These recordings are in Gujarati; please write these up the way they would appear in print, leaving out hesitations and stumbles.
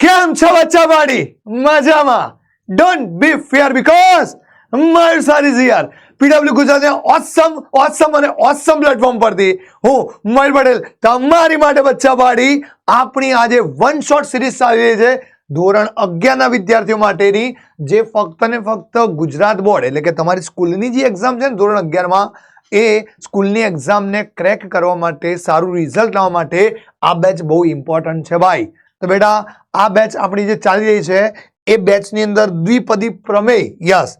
કેમ છો બચ્ચા પાડી મજામાં? Don't be fear because my સારી છે યાર. પીડબ્લ્યુ ગુજરાતના ઓસમ અને ઓસમ પ્લેટફોર્મ પરથી હું મયુર પટેલ તમારી માટે બચ્ચા પાડી આપણી આજે વન શોટ સિરીઝ ચાલી રહી છે ધોરણ 11 ના વિદ્યાર્થીઓ માટેની, જે ફક્ત ને ફક્ત ગુજરાત બોર્ડ એટલે કે તમારી સ્કૂલની જે એક્ઝામ છે ને ધોરણ 11 માં, એ સ્કૂલની એક્ઝામને ક્રેક કરવા માટે, સારું રિઝલ્ટ લાવવા માટે આ બેચ બહુ ઇમ્પોર્ટન્ટ છે ભાઈ. તો બેટા આ બેચ આપણી જે ચાલી રહી છે એ બેચની અંદર દ્વિપદી પ્રમેય, યસ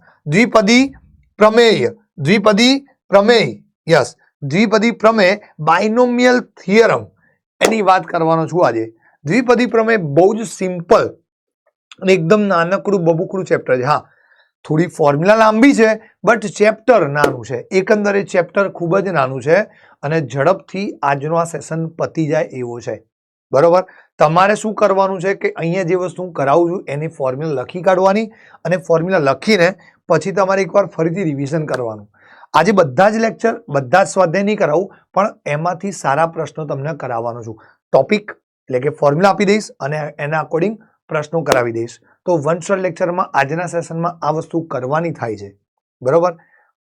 દ્વિપદી પ્રમેય બાયનોમિયલ થિયરમ એની વાત કરવાનો છું આજે. દ્વિપદી પ્રમેય બહુ જ સિમ્પલ અને એકદમ નાનકડું બબુકડું ચેપ્ટર છે. હા, થોડી ફોર્મ્યુલા લાંબી છે બટ ચેપ્ટર નાનું છે. એકંદરે ચેપ્ટર ખૂબ જ નાનું છે અને ઝડપથી આજનો આ સેશન પતી જાય એવો છે. બરોબર. તમારે શું કરવાનું છે કે અહીંયા જે વસ્તુ હું કરાવું છું એની ફોર્મ્યુલા લખી કાઢવાની અને ફોર્મ્યુલા લખીને પછી તમારે એકવાર ફરીથી રિવિઝન કરવાનું. આજે બધા જ લેક્ચર, બધા જ સ્વાધ્યાય નહીં કરાવું, પણ એમાંથી સારા પ્રશ્નો તમને કરાવવાનો છું. ટોપિક એટલે કે ફોર્મ્યુલા આપી દઈશ અને એના અકોર્ડિંગ પ્રશ્નો કરાવી દઈશ. તો વન શોટ લેક્ચરમાં આજના સેશનમાં આ વસ્તુ કરવાની થાય છે. બરોબર.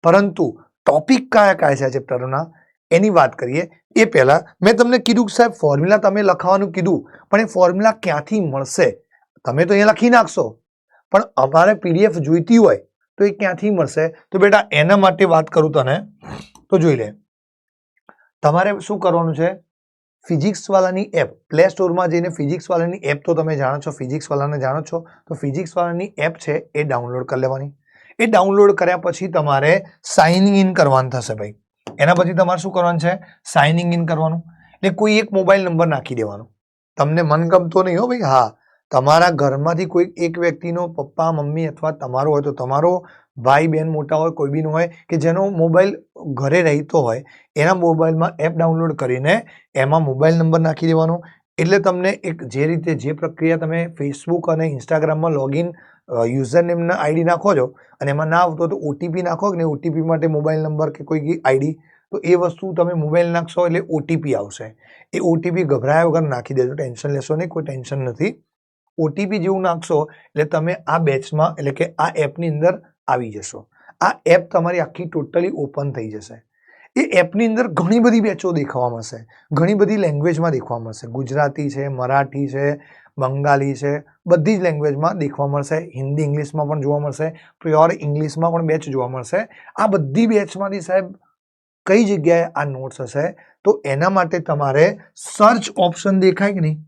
પરંતુ ટોપિક કયા કયા છે આ ચેપ્ટરોના એની વાત કરીએ એ પહેલા મેં તમને કીધું કે સાહેબ ફોર્મ્યુલા તમે લખવાનું કીધું, પણ એ ફોર્મ્યુલા ક્યાંથી મળશે? તમે તો અહીંયા લખી નાખશો, પણ અમારે પીડીએફ જોઈતી હોય તો એ ક્યાંથી મળશે? તો બેટા એના માટે વાત કરું તને તો જોઈ લે. તમારે શું કરવાનું છે? ફિઝિક્સ વાળાની એપ પ્લે સ્ટોરમાં જઈને ફિઝિક્સ વાળાની એપ તો તમે જાણો છો, ફિઝિક્સ વાળાને જાણો છો, તો ફિઝિક્સ વાળાની એપ છે એ ડાઉનલોડ કરી લેવાની. એ ડાઉનલોડ કર્યા પછી તમારે સાઇનિંગ ઇન કરવાનું થશે ભાઈ. એના પછી તમારે શું કરવાનું છે? સાઇનિંગ ઇન કરવાનું. એટલે કોઈ એક મોબાઈલ નંબર નાખી દેવાનો. તમને મનગમતો નહીં હો ભાઈ. હા, તમારા ઘરમાંથી કોઈ એક વ્યક્તિનો, પપ્પા મમ્મી અથવા તમારો હોય તો તમારો, ભાઈ બહેન મોટા હોય કોઈ બીનો હોય કે જેનો મોબાઈલ ઘરે રહેતો હોય, એના મોબાઈલમાં એપ ડાઉનલોડ કરીને એમાં મોબાઈલ નંબર નાખી દેવાનો. એટલે તમને એક જે રીતે જે પ્રક્રિયા તમે ફેસબુક અને ઇન્સ્ટાગ્રામમાં લોગિન યુઝર નેમના આઈડી નાખો છો અને એમાં ના આવતો તો ઓટીપી નાખો ને, ઓટીપી માટે મોબાઈલ નંબર કે કોઈ આઈડી, તો એ વસ્તુ તમે મોબાઈલ નાખશો એટલે ઓટીપી આવશે. એ ઓટીપી ગભરાયા વગર નાખી દેજો, ટેન્શન લેશો નહીં, કોઈ ટેન્શન નથી. ઓટીપી જેવું નાખશો એટલે તમે આ બેચમાં એટલે કે આ એપની અંદર આવી જશો. આ એપ તમારી આખી ટોટલી ઓપન થઈ જશે. એ એપની અંદર ઘણી બધી બેચો દેખાવા મળશે, ઘણી બધી લેંગ્વેજમાં દેખવા મળશે. ગુજરાતી છે, મરાઠી છે, બંગાળી છે, બધી જ લેંગ્વેજમાં દેખવા મળશે. હિન્દી ઇંગ્લિશમાં પણ જોવા મળશે, પ્યોર ઇંગ્લિશમાં પણ બેચ જોવા મળશે. આ બધી બેચમાંથી સાહેબ કઈ જગ્યાએ આ નોટ્સ હશે? તો એના માટે તમારે સર્ચ ઓપ્શન દેખાય કે નહીં,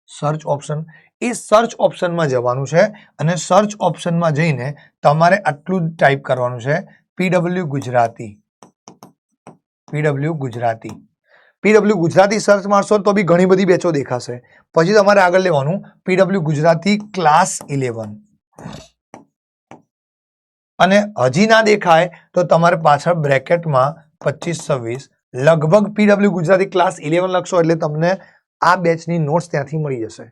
સર્ચ ઓપ્શન, એ સર્ચ ઓપ્શનમાં જવાનું છે અને સર્ચ ઓપ્શનમાં જઈને તમારે આટલું જ ટાઈપ કરવાનું છે, PW Gujarati. PW Gujarati search મારશો તો બી ઘણી બધી બેચો દેખાશે. પછી તમારે આગળ લેવાનું પીડબ્લ્યુ ગુજરાતી ક્લાસ 11, અને હજી ના દેખાય તો તમારે પાછળ બ્રેકેટમાં 25-26 લગભગ પીડબ્લ્યુ ગુજરાતી ક્લાસ 11 લખશો એટલે તમને આ બેચની નોટ્સ ત્યાંથી મળી જશે.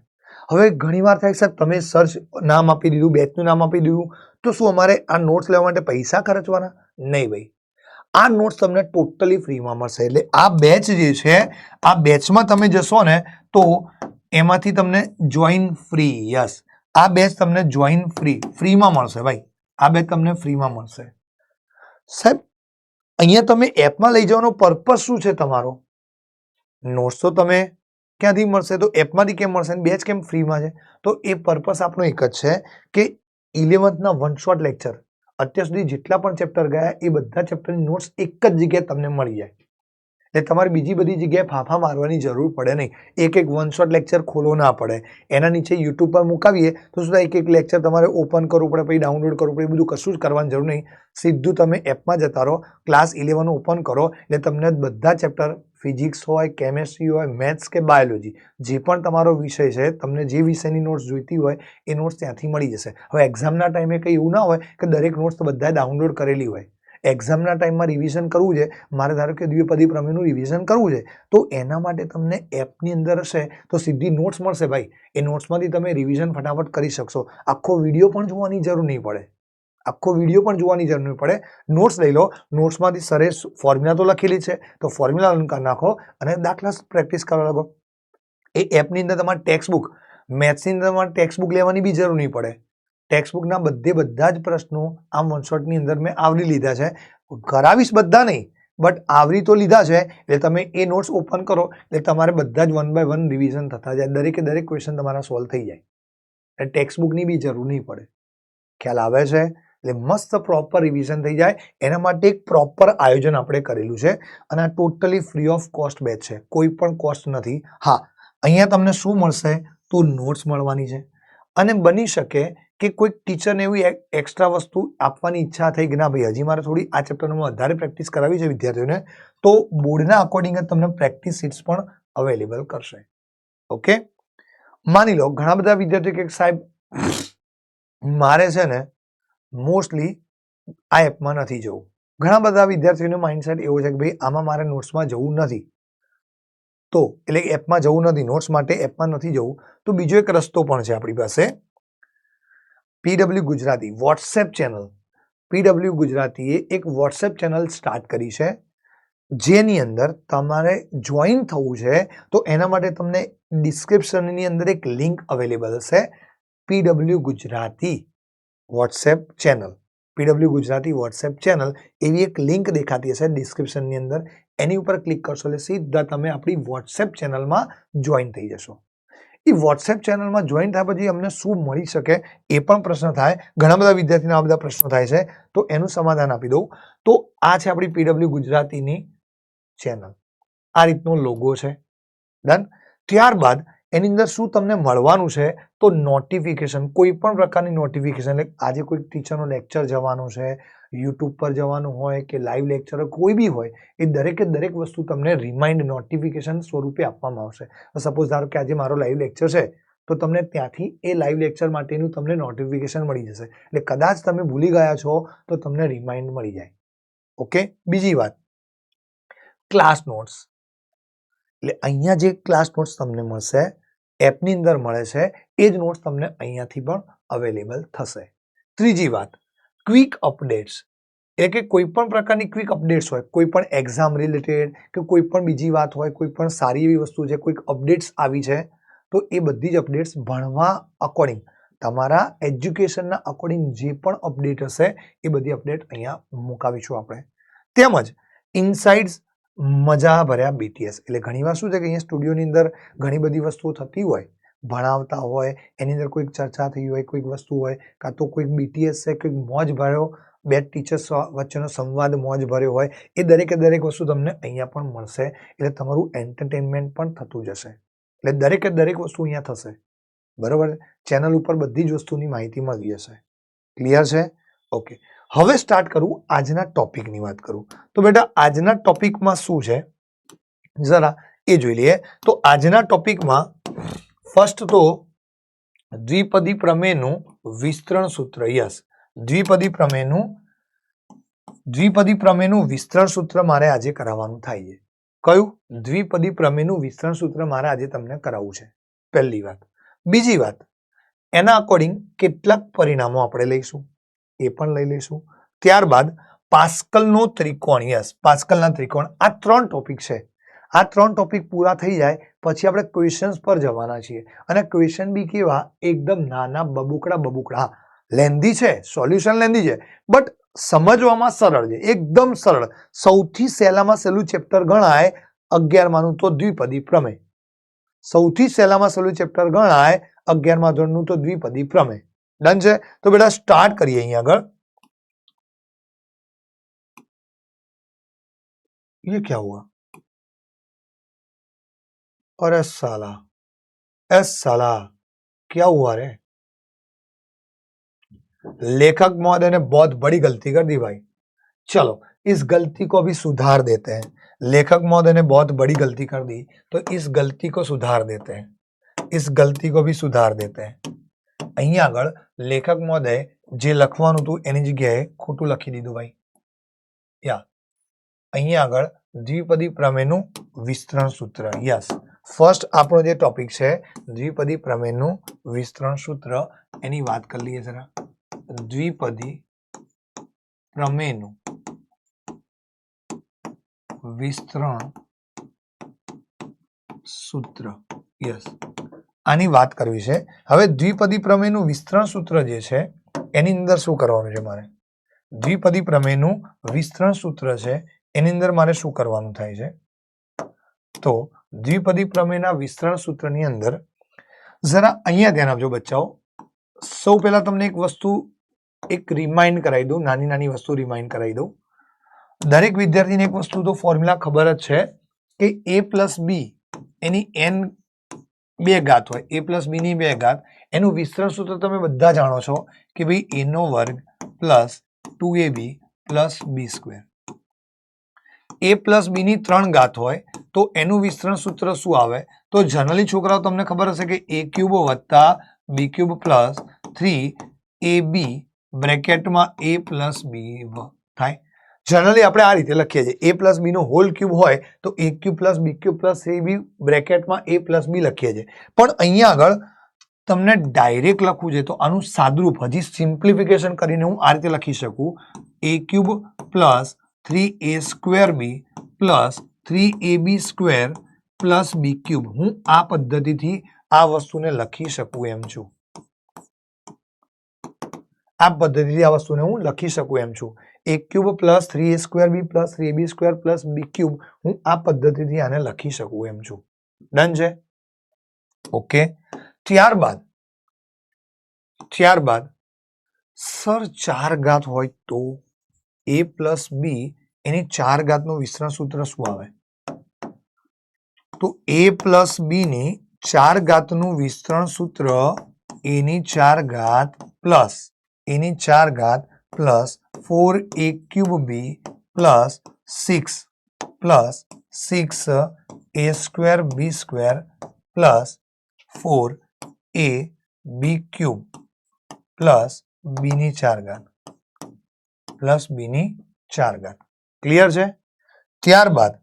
હવે ઘણીવાર થાય સાહેબ તમે સર્ચ નામ આપી દીધું, બેચનું નામ આપી દીધું, તો શું અમારે આ નોટ્સ લેવા માટે પૈસા ખર્ચવાના? નહીં ભાઈ, આ નોટ્સ તમને ટોટલી ફ્રીમાં મળશે. એટલે આ બેચ જે છે, આ બેચમાં તમે જશો ને તો એમાંથી તમને જોઈન ફ્રી, યસ, આ બેચ તમને જોઈન ફ્રીમાં મળશે ભાઈ. આ બેચ તમને ફ્રીમાં મળશે. સાહેબ અહીંયા તમે એપમાં લઈ જવાનો પર્પસ શું છે તમારો? નોટ્સ તો તમે ક્યાંથી મળશે? તો એપમાંથી કેમ મળશે? બેચ કેમ ફ્રીમાં છે? તો એ પર્પસ આપણો એક જ છે કે 11th વન શોટ લેક્ચર અત્યાર સુધી જેટલા પણ ચેપ્ટર ગયા એ બધા ચેપ્ટરની નોટ્સ એક જ જગ્યાએ તમને મળી જાય. એટલે તમારે બીજી બધી જગ્યાએ ફાંફા મારવાની જરૂર પડે નહીં. એક વન શોટ લેક્ચર ખોલવો ના પડે. એના નીચે યુટ્યુબ પર મુકાવીએ તો શું થાય, એક લેક્ચર તમારે ઓપન કરવું પડે, પછી ડાઉનલોડ કરવું પડે, એ બધું કશું જ કરવાની જરૂર નહીં. સીધું તમે એપમાં જતા રહો, ક્લાસ 11 ઓપન કરો એટલે તમને બધા ચેપ્ટર, ફિઝિક્સ હોય, કેમેસ્ટ્રી હોય, મેથ્સ કે બાયોલોજી, જે પણ તમારો વિષય છે, તમને જે વિષયની નોટ્સ જોઈતી હોય એ નોટ્સ ત્યાંથી મળી જશે. હવે એક્ઝામના ટાઈમે કંઈ એવું ના હોય કે દરેક નોટ્સ તો બધાએ ડાઉનલોડ કરેલી હોય. એક્ઝામના ટાઈમમાં રિવિઝન કરવું છે, મારે ધારો કે દ્વિપદી પ્રમેયનું રિવિઝન કરવું છે, તો એના માટે તમને એપની અંદર હશે તો સીધી નોટ્સ મળશે ભાઈ. એ નોટ્સમાંથી તમે રિવિઝન ફટાફટ કરી શકશો. આખો વિડીયો પણ જોવાની જરૂર નહીં પડે. નોટ્સ લઈ લો, નોટ્સમાંથી સરે ફોર્મ્યુલા તો લખેલી છે તો ફોર્મ્યુલા નાખો અને દાખલા પ્રેક્ટિસ કરવા લાગો. એ એપની અંદર તમારે ટેક્સ્ટ બુક મેથ્સની અંદરમાં ટેક્સ્ટ બુક લેવાની બી જરૂર નહીં પડે. ટેક્સ્ટ બુકના બધા જ પ્રશ્નો આમ વન શોટની અંદર મેં આવરી લીધા છે. કરાવીશ બધા નહીં, બટ આવરી તો લીધા છે. એટલે તમે એ નોટ્સ ઓપન કરો એટલે તમારે બધા જ 1 બાય 1 રિવિઝન થતા જાય. દરેકે દરેક ક્વેશ્ચન તમારા સોલ્વ થઈ જાય. એટલે ટેક્સ્ટ બુકની બી જરૂર નહીં પડે. ખ્યાલ આવે છે? એટલે મસ્ત પ્રોપર રિવિઝન થઈ જાય એના માટે એક પ્રોપર આયોજન આપણે કરેલું છે. અને આ totally free of cost batch છે. કોઈ પણ કોસ્ટ નથી. હા, અહીંયા તમને શું મળશે તો નોટ્સ મળવાની છે. અને બની શકે કે કોઈક ટીચરને એવી એક્સ્ટ્રા વસ્તુ આપવાની ઈચ્છા થઈ કે ના ભાઈ હજી મારે થોડી આ ચેપ્ટરમાં વધારે પ્રેક્ટિસ કરાવી છે વિદ્યાર્થીઓને, તો બોર્ડના અકોર્ડિંગ જ તમને પ્રેક્ટિસ સીટ્સ પણ અવેલેબલ કરશે. ઓકે, માની લો ઘણા બધા વિદ્યાર્થીઓ કે સાહેબ મારે છે ને મોસ્ટલી આ એપમાં નથી જવું. ઘણા બધા વિદ્યાર્થીઓનો માઇન્ડસેટ એવો છે કે ભાઈ આમાં મારે નોટ્સમાં જવું નથી, તો એટલે એપમાં જવું નથી, નોટ્સ માટે એપમાં નથી જવું. તો બીજો એક રસ્તો પણ છે આપણી પાસે, PW Gujarati WhatsApp channel. PW ગુજરાતીએ એક વોટ્સએપ ચેનલ સ્ટાર્ટ કરી છે, જેની અંદર તમારે જોઈન થવું છે. તો એના માટે તમને ડિસ્ક્રિપ્શનની અંદર એક લિંક અવેલેબલ છે, PW Gujarati WhatsApp channel. PW Gujarati WhatsApp channel એવી એક લિંક દેખાતી હશે ડિસ્ક્રિપ્શનની અંદર. એની ઉપર ક્લિક કરશો એટલે સીધા તમે આપણી વોટ્સએપ ચેનલમાં જોઈન થઈ જશો. એ વોટ્સએપ ચેનલમાં જોઈન થયા પછી અમને શું મળી શકે એ પણ પ્રશ્ન થાય. ઘણા બધા વિદ્યાર્થીઓને આ બધા પ્રશ્નો થાય છે, તો એનું સમાધાન આપી દઉં. તો આ છે આપણી પીડબ્લ્યુ ગુજરાતીની ચેનલ. આ રીતનો લોગો છે. ડન. ત્યારબાદ એની અંદર શું તમને મળવાનું છે તો નોટિફિકેશન, કોઈ પણ પ્રકારની નોટિફિકેશન. એટલે આજે કોઈ ટીચરનો લેક્ચર જવાનો છે, યુટ્યુબ પર જવાનું હોય કે લાઈવ લેક્ચર કોઈ બી હોય, એ દરેકે દરેક વસ્તુ તમને રિમાઇન્ડ નોટિફિકેશન સ્વરૂપે આપવામાં આવશે. સપોઝ ધારો કે આજે મારો લાઈવ લેક્ચર છે, તો તમને ત્યાંથી એ લાઈવ લેક્ચર માટેનું તમને નોટિફિકેશન મળી જશે. એટલે કદાચ તમે ભૂલી ગયા છો તો તમને રિમાઇન્ડ મળી જાય. ઓકે. બીજી વાત, ક્લાસ નોટ્સ. એટલે અહીંયા જે ક્લાસ નોટ્સ તમને મળશે એપની અંદર મળે છે, એ જ નોટ્સ તમને અહીંયાથી પણ અવેલેબલ થશે. ત્રીજી વાત, ક્વિક અપડેટ્સ. એટલે કે કોઈ પણ પ્રકારની ક્વિક અપડેટ્સ હોય, કોઈ પણ એક્ઝામ રિલેટેડ કે કોઈ પણ બીજી વાત હોય, કોઈ પણ સારી એવી વસ્તુ છે, કોઈક અપડેટ્સ આવી છે, તો એ બધી જ અપડેટ્સ ભણવા અકોર્ડિંગ, તમારા એજ્યુકેશનના અકોર્ડિંગ જે પણ અપડેટ હશે એ બધી અપડેટ અહીંયા મુકાવીશું આપણે. તેમજ ઇનસાઇડ્સ મજા ભર્યા બીટીએસ. એટલે ઘણીવાર શું છે કે અહીંયા સ્ટુડિયોની અંદર ઘણી બધી વસ્તુઓ થતી હોય, ભણાવતા હોય, એની અંદર કોઈક ચર્ચા થઈ હોય, કોઈક વસ્તુ હોય, કાં તો કોઈક બીટીએસ છે, કોઈક મોજ ભર્યો, બે ટીચર્સ વચ્ચેનો સંવાદ મોજ ભર્યો હોય, એ દરેકે દરેક વસ્તુ તમને અહીંયા પણ મળશે. એટલે તમારું એન્ટરટેનમેન્ટ પણ થતું જશે. એટલે દરેકે દરેક વસ્તુ અહીંયા થશે. બરોબર. ચેનલ ઉપર બધી જ વસ્તુની માહિતી મળી જશે. ક્લિયર છે? ઓકે. હવે સ્ટાર્ટ કરું, આજના ટોપિકની વાત કરું. તો બેટા આજના ટોપિકમાં શું છે જરા એ જોઈ લઈએ. તો આજના ટોપિકમાં ફર્સ્ટ તો દ્વિપદી પ્રમેયનું વિસ્તરણ સૂત્ર. યસ, દ્વિપદી પ્રમેયનું વિસ્તરણ સૂત્ર મારે આજે કરાવવાનું થાય છે. કયું? દ્વિપદી પ્રમેયનું વિસ્તરણ સૂત્ર મારે આજે તમને કરાવવું છે. પહેલી વાત. બીજી વાત, એના અકોર્ડિંગ કેટલાક પરિણામો આપણે લઈશું, એ પણ લઈ લઈશું. ત્યારબાદ પાસ્કલનો ત્રિકોણ. યસ, પાસ્કલના ત્રિકોણ. આ 3 ટોપિક છે. આ 3 ટોપિક પૂરા થઈ જાય પછી આપણે ક્વેશ્ચન્સ પર જવાના છીએ. અને ક્વેશ્ચન બી કેવા? એકદમ નાના બબુકડા. લેન્ધી છે, સોલ્યુશન લેન્ધી છે, બટ સમજવામાં સરળ છે, એકદમ સરળ. સૌથી સહેલામાં સહેલું ચેપ્ટર ગણાય 11માનું તો દ્વિપદી પ્રમેય. સૌથી સહેલામાં સહેલું ચેપ્ટર ગણાય 11મા ધોરણનું તો દ્વિપદી પ્રમેય. ડન છે? તો બેટા સ્ટાર્ટ કરીએ અહીંયા આગળ. ये क्या हुआ? अरे साला क्या हुआ रे? लेखक महोदय ने बहुत बड़ी गलती कर दी भाई. चलो इस गलती को अभी सुधार देते हैं. लेखक महोदय ने बहुत बड़ी गलती कर दी, तो इस गलती को सुधार देते हैं. इस गलती को भी सुधार देते हैं. અહીંયા આગળ લેખક મહોદય જે લખવાનું હતું એની જગ્યાએ ખોટું લખી દીધું ભાઈ. યા અહીંયા આગળ દ્વિપદી પ્રમેયનું વિસ્તરણ સૂત્ર. યસ, ફર્સ્ટ આપણો જે ટોપિક છે દ્વિપદી પ્રમેયનું વિસ્તરણ સૂત્ર, એની વાત કરી લઈએ જરા. દ્વિપદી પ્રમેયનું વિસ્તરણ સૂત્ર. યસ, આની વાત કરવી છે. હવે દ્વિપદી પ્રમેયનું વિસ્તરણ સૂત્ર જે છે એની અંદર શું કરવાનું છે મારે? દ્વિપદી પ્રમેયનું વિસ્તરણ સૂત્ર છે એની અંદર મારે શું કરવાનું થાય છે? તો દ્વિપદી પ્રમેયના વિસ્તરણ સૂત્રની અંદર જરા અહીંયા ધ્યાન આપજો બચ્ચાઓ. સૌ પહેલા તમને એક વસ્તુ એક રિમાઇન્ડ કરાવી દઉં, નાની નાની વસ્તુ રિમાઇન્ડ કરાવી દઉં. દરેક વિદ્યાર્થીને એક વસ્તુ તો ફોર્મ્યુલા ખબર જ છે કે a પ્લસ બી એની n બે ઘાત હોય, a પ્લસ બી ની બે ઘાત, એનું વિસ્તરણ સૂત્ર તમે બધા જાણો છો કે ભાઈ a નો વર્ગ plus 2ab plus B square. a plus B ની 3 ઘાત હોય તો એનું વિસ્તરણ સૂત્ર શું આવે? તો જનરલી છોકરાઓ તમને ખબર હશે કે a ક્યુબ વત્તા બી ક્યુબ પ્લસ 3ab બ્રેકેટમાં a પ્લસ બી થાય. જનરલી આપણે આ રીતે લખીએ છીએ, a પ્લસ બી નો હોલ ક્યુબ હોય તો a cube plus B cube plus ab બ્રેકેટમાં a પ્લસ બી લખીએ છીએ. પણ અહીંયા આગળ તમને ડાયરેક્ટ લખવું છે તો આનું સાદરૂપ હજી સિમ્પ્લિફિકેશન કરીને હું આ રીતે લખી શકું, a cube plus 3a square B plus 3ab square plus B cube. હું આ પદ્ધતિથી આ વસ્તુને લખી શકું એમ છું. આ પદ્ધતિથી આ વસ્તુને હું લખી શકું એમ છું. a cube plus 3a square B plus 3ab square plus B cube, હું આ પદ્ધતિથી આને લખી શકું એમ છું. ડન છે? ઓકે. ત્યારબાદ સર 4 ઘાત હોય તો a પ્લસ બી એની 4 ઘાતનું વિસ્તરણ સૂત્ર શું આવે? તો a પ્લસ બી ની 4 ઘાતનું વિસ્તરણ સૂત્ર એની 4 ઘાત પ્લસ 4a ક્યુબ બી પ્લસ 6a સ્ક્વેર બી સ્ક્વેર પ્લસ 4a બી ક્યુબ પ્લસ બી ની 4 ઘાત પ્લસ બી ની 4 ઘાત. ક્લિયર છે? ત્યારબાદ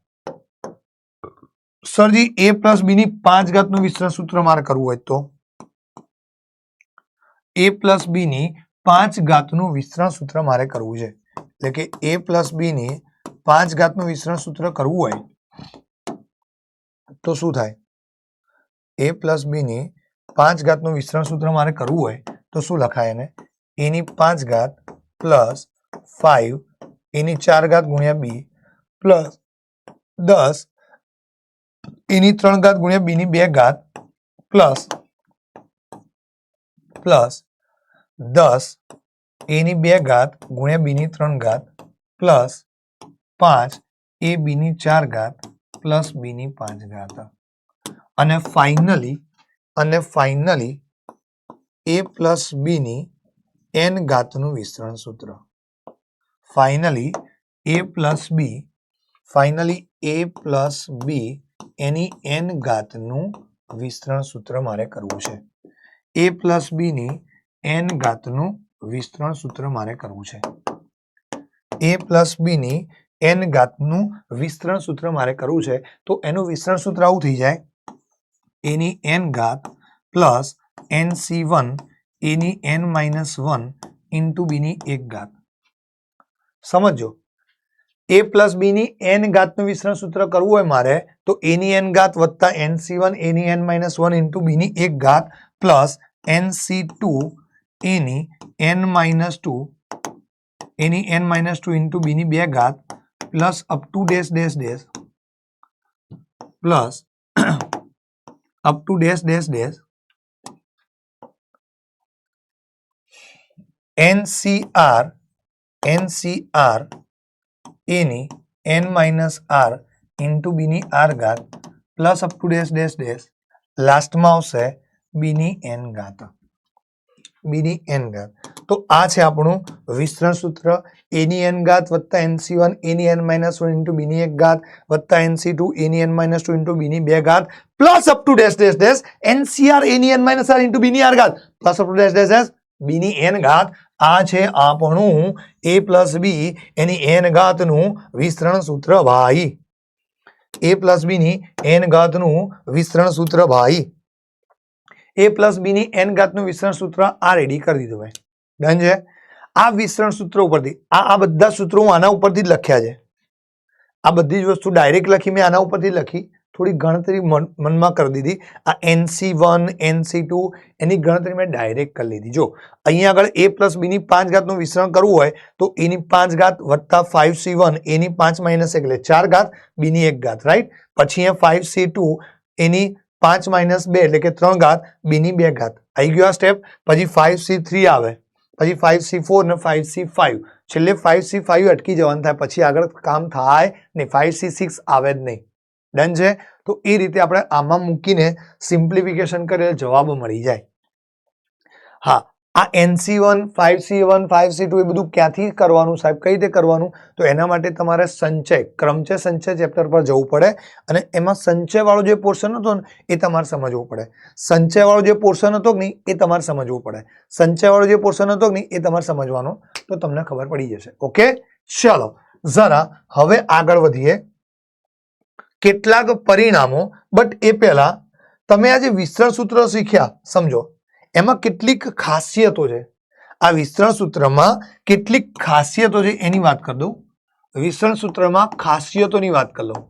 સરજી a પ્લસ બી ની 5 ઘાતનું વિસ્તરણ સૂત્ર મારે કરવું હોય તો a પ્લસ બી ની 5 ઘાતનું વિસ્તરણ સૂત્ર મારે કરવું છે. એટલે કે a પ્લસ બી ની 5 ઘાતનું વિસ્તરણ સૂત્ર કરવું હોય તો શું થાય? a પ્લસ બી ની 5 ઘાતનું વિસ્તરણ સૂત્ર મારે કરવું હોય તો શું લખાય એને? a ની 5 ઘાત પ્લસ 5 a ની 4 ઘાત ગુણ્યા બી પ્લસ 10 a ની 3 ઘાત ગુણ્યા બી ની 2 ઘાત પ્લસ 10 a ની 2 ઘાત ગુણ્યા બી ની 3 ઘાત પ્લસ 5 a બી ની 4 ઘાત પ્લસ બી ની 5 ઘાત. અને ફાઇનલી a પ્લસ બી ની n ઘાતનું વિસ્તરણ સૂત્ર. ફાઇનલી a પ્લસ બી એની n ઘાતનું વિસ્તરણ સૂત્ર મારે કરવું છે. a પ્લસ બી ની n ઘાતનું વિસ્તરણ સૂત્ર મારે કરવું છે. a પ્લસ બી ની n ઘાતનું વિસ્તરણ સૂત્ર મારે કરવું છે તો એનું વિસ્તરણ સૂત્ર આવું થઈ જાય, a ની n ઘાત પ્લસ nc1 a ની n માઇનસ 1 ઇન્ટુ બી ની 1 ઘાત. સમજો, a પ્લસ બી ની n ઘાતનું વિસ્તરણ સૂત્ર કરવું હોય મારે તો a ની n ઘાત વત્તા nc1 a ની n માઇનસ 1 ઇન્ટુ બી ની 1 ઘાત પ્લસ nc2 a ની n માઇનસ 2 ઇન્ટુ બી ની 2 ઘાત plus up to dash dash dash plus up to dash dash dash NCR a ની n minus r into B ની r ઘાત plus up to dash dash dash લાસ્ટમાં આવશે બી ની n ઘાત. તો આ છે આપણું વિસ્તરણ સૂત્ર. a ની n ઘાત વત્તા nc1 a ની n માઇનસ 1 ઇન્ટુ બી ની 1 ઘાત વત્તા nc2 a ની n માઇનસ 2 ઇન્ટુ બી ની 2 ઘાત plus up to dash dash dash NCR a ની n minus r into B ની r ઘાત plus up to dash dash dash B ની n ઘાત. આ છે આપણું a પ્લસ બી એની n ઘાતનું વિસ્તરણ સૂત્ર ભાઈ. a પ્લસ બી ની n ઘાતનું વિસ્તરણ સૂત્ર ભાઈ. a પ્લસ બી ની n ઘાતનું વિસ્તરણ સૂત્ર આ રેડી કરી દીધું ભાઈ. ડન છે? આ વિસ્તરણ સૂત્ર ઉપરથી આ બધા સૂત્રો હું આના ઉપરથી જ લખ્યા છે. આ બધી જ વસ્તુ ડાયરેક્ટ લખી મેં આના ઉપરથી લખી થોડી ગણતરી મનમાં કરી દીધી. આ NC1 NC2 એની ગણતરી મેં ડાયરેક્ટ કરી લીધી. જો અહીંયા આગળ a પ્લસ b ની 5 ઘાતનું વિસ્તરણ કરવું હોય તો a ની 5 ઘાત વત્તા 5c1 a ની 5 માઇનસ 1 એટલે 4 ઘાત b ની 1 ઘાત, રાઈટ. પછી અહીંયા 5c2 એની 5 માઇનસ 2 એટલે કે 3 ઘાત b ની 2 ઘાત. આવી ગયો આ સ્ટેપ. પછી 5c3 આવે, પછી 5c4 ને 5c5, છેલ્લે 5c5 અટકી જવાનું થાય, પછી આગળ કામ થાય નહીં. 5c6 આવે જ નહીં. ડન છે. તો એ રીતે આપણે આમાં મૂકીને સિમ્પ્લિફિકેશન કરીએ જવાબ મળી જાય. હા, આ NC1 5c1 5c2 એ બધું ક્યાંથી કરવાનું સાહેબ, કઈ રીતે કરવાનું? તો એના માટે તમારે સંચય ક્રમચય સંચય ચેપ્ટર પર જવું પડે અને એમાં સંચય વાળો જે પોર્શન હતો ને એ તમારે સમજવું પડે. સંચય વાળો જે પોર્શન હતો કે નહીં એ તમારે સમજવું પડે. સંચય વાળો જે પોર્શન હતો કે નહીં એ તમારે સમજવાનો, તો તમને ખબર પડી જશે. ઓકે, ચલો જરા હવે આગળ વધીએ. કેટલાક પરિણામો, બટ એ પહેલા તમે આ જે વિસ્તરણ સૂત્ર શીખ્યા સમજો, એમાં કેટલીક ખાસિયતો છે. આ વિસ્તરણ સૂત્રમાં કેટલીક ખાસિયતો છે એની વાત કરી દઉં. વિસ્તરણ સૂત્રમાં ખાસિયતોની વાત કરી લઉં.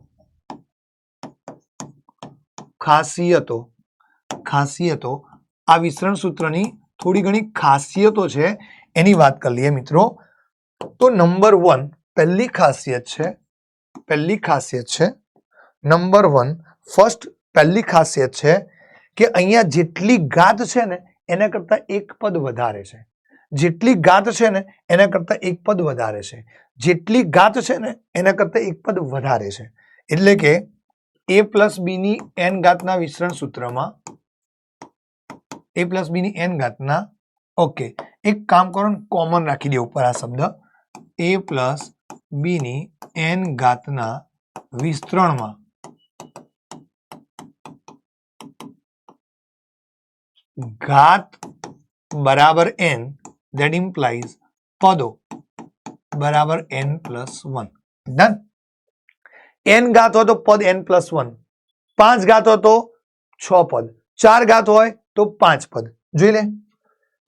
ખાસિયતો આ વિસ્તરણ સૂત્રની થોડી ઘણી ખાસિયતો છે એની વાત કરી લઈએ મિત્રો. તો નંબર 1 પહેલી ખાસિયત છે નંબર 1 ફર્સ્ટ પહેલી ખાસિયત છે કે અહીંયા જેટલી ઘાત છે ને એના કરતા એક પદ વધારે છે. જેટલી ઘાત છે ને એના કરતા એક પદ વધારે છે. જેટલી ઘાત છે ને એના કરતા એક પદ વધારે છે. એટલે કે a પ્લસ b ની n ઘાતના વિસ્તરણ સૂત્રમાં a પ્લસ b ની n ઘાતના, ઓકે એક કામ કરો ને કોમન રાખી દે ઉપર આ શબ્દ, a પ્લસ b ની n ઘાતના વિસ્તરણમાં ઘાત બરાબર n, that implies પદો બરાબર n પ્લસ 1. ડન. n ઘાત હોય તો પદ n પ્લસ 1, 5 ઘાત હોય તો 6 પદ, 4 ઘાત હોય તો 5 પદ. જોઈ લે,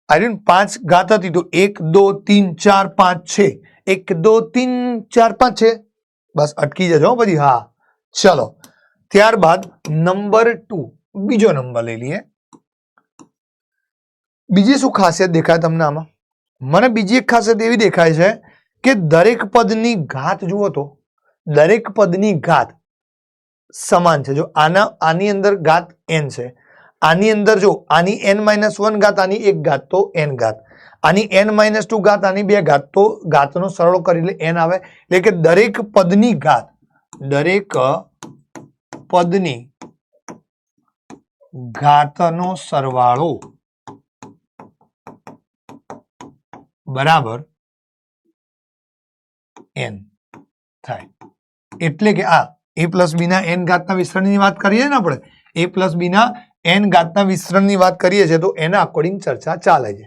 આર્યન 5 ઘાત હતી તો 1 2 3 4 5 6, 1 2 3 4 5 6, બસ અટકી જજો પછી. હા ચલો, ત્યારબાદ નંબર 2 બીજો નંબર લઈ લઈએ. બીજી શું ખાસિયત દેખાય તમને આમાં? મને બીજી એક ખાસિયત એવી દેખાય છે કે દરેક પદની ઘાત જુઓ તો દરેક પદની ઘાત સમાન છે. જો આની અંદર ઘાત n છે, આની અંદર જો આની n-1 ઘાત, આની 1 ઘાત તો n ઘાત, આની n-2 ઘાત, આની 2 ઘાત, તો ઘાતનો સરવાળો કરી એટલે n આવે. એટલે કે દરેક પદની ઘાતનો સરવાળો બરાબર n થાય. એટલે કે આ a પ્લસ b ના n ઘાતના વિસ્તરણની વાત કરીએ ને આપણે, a પ્લસ b ના n ઘાતના વિસ્તરણની વાત કરીએ છીએ તો એના અકોર્ડિંગ ચર્ચા ચાલે છે.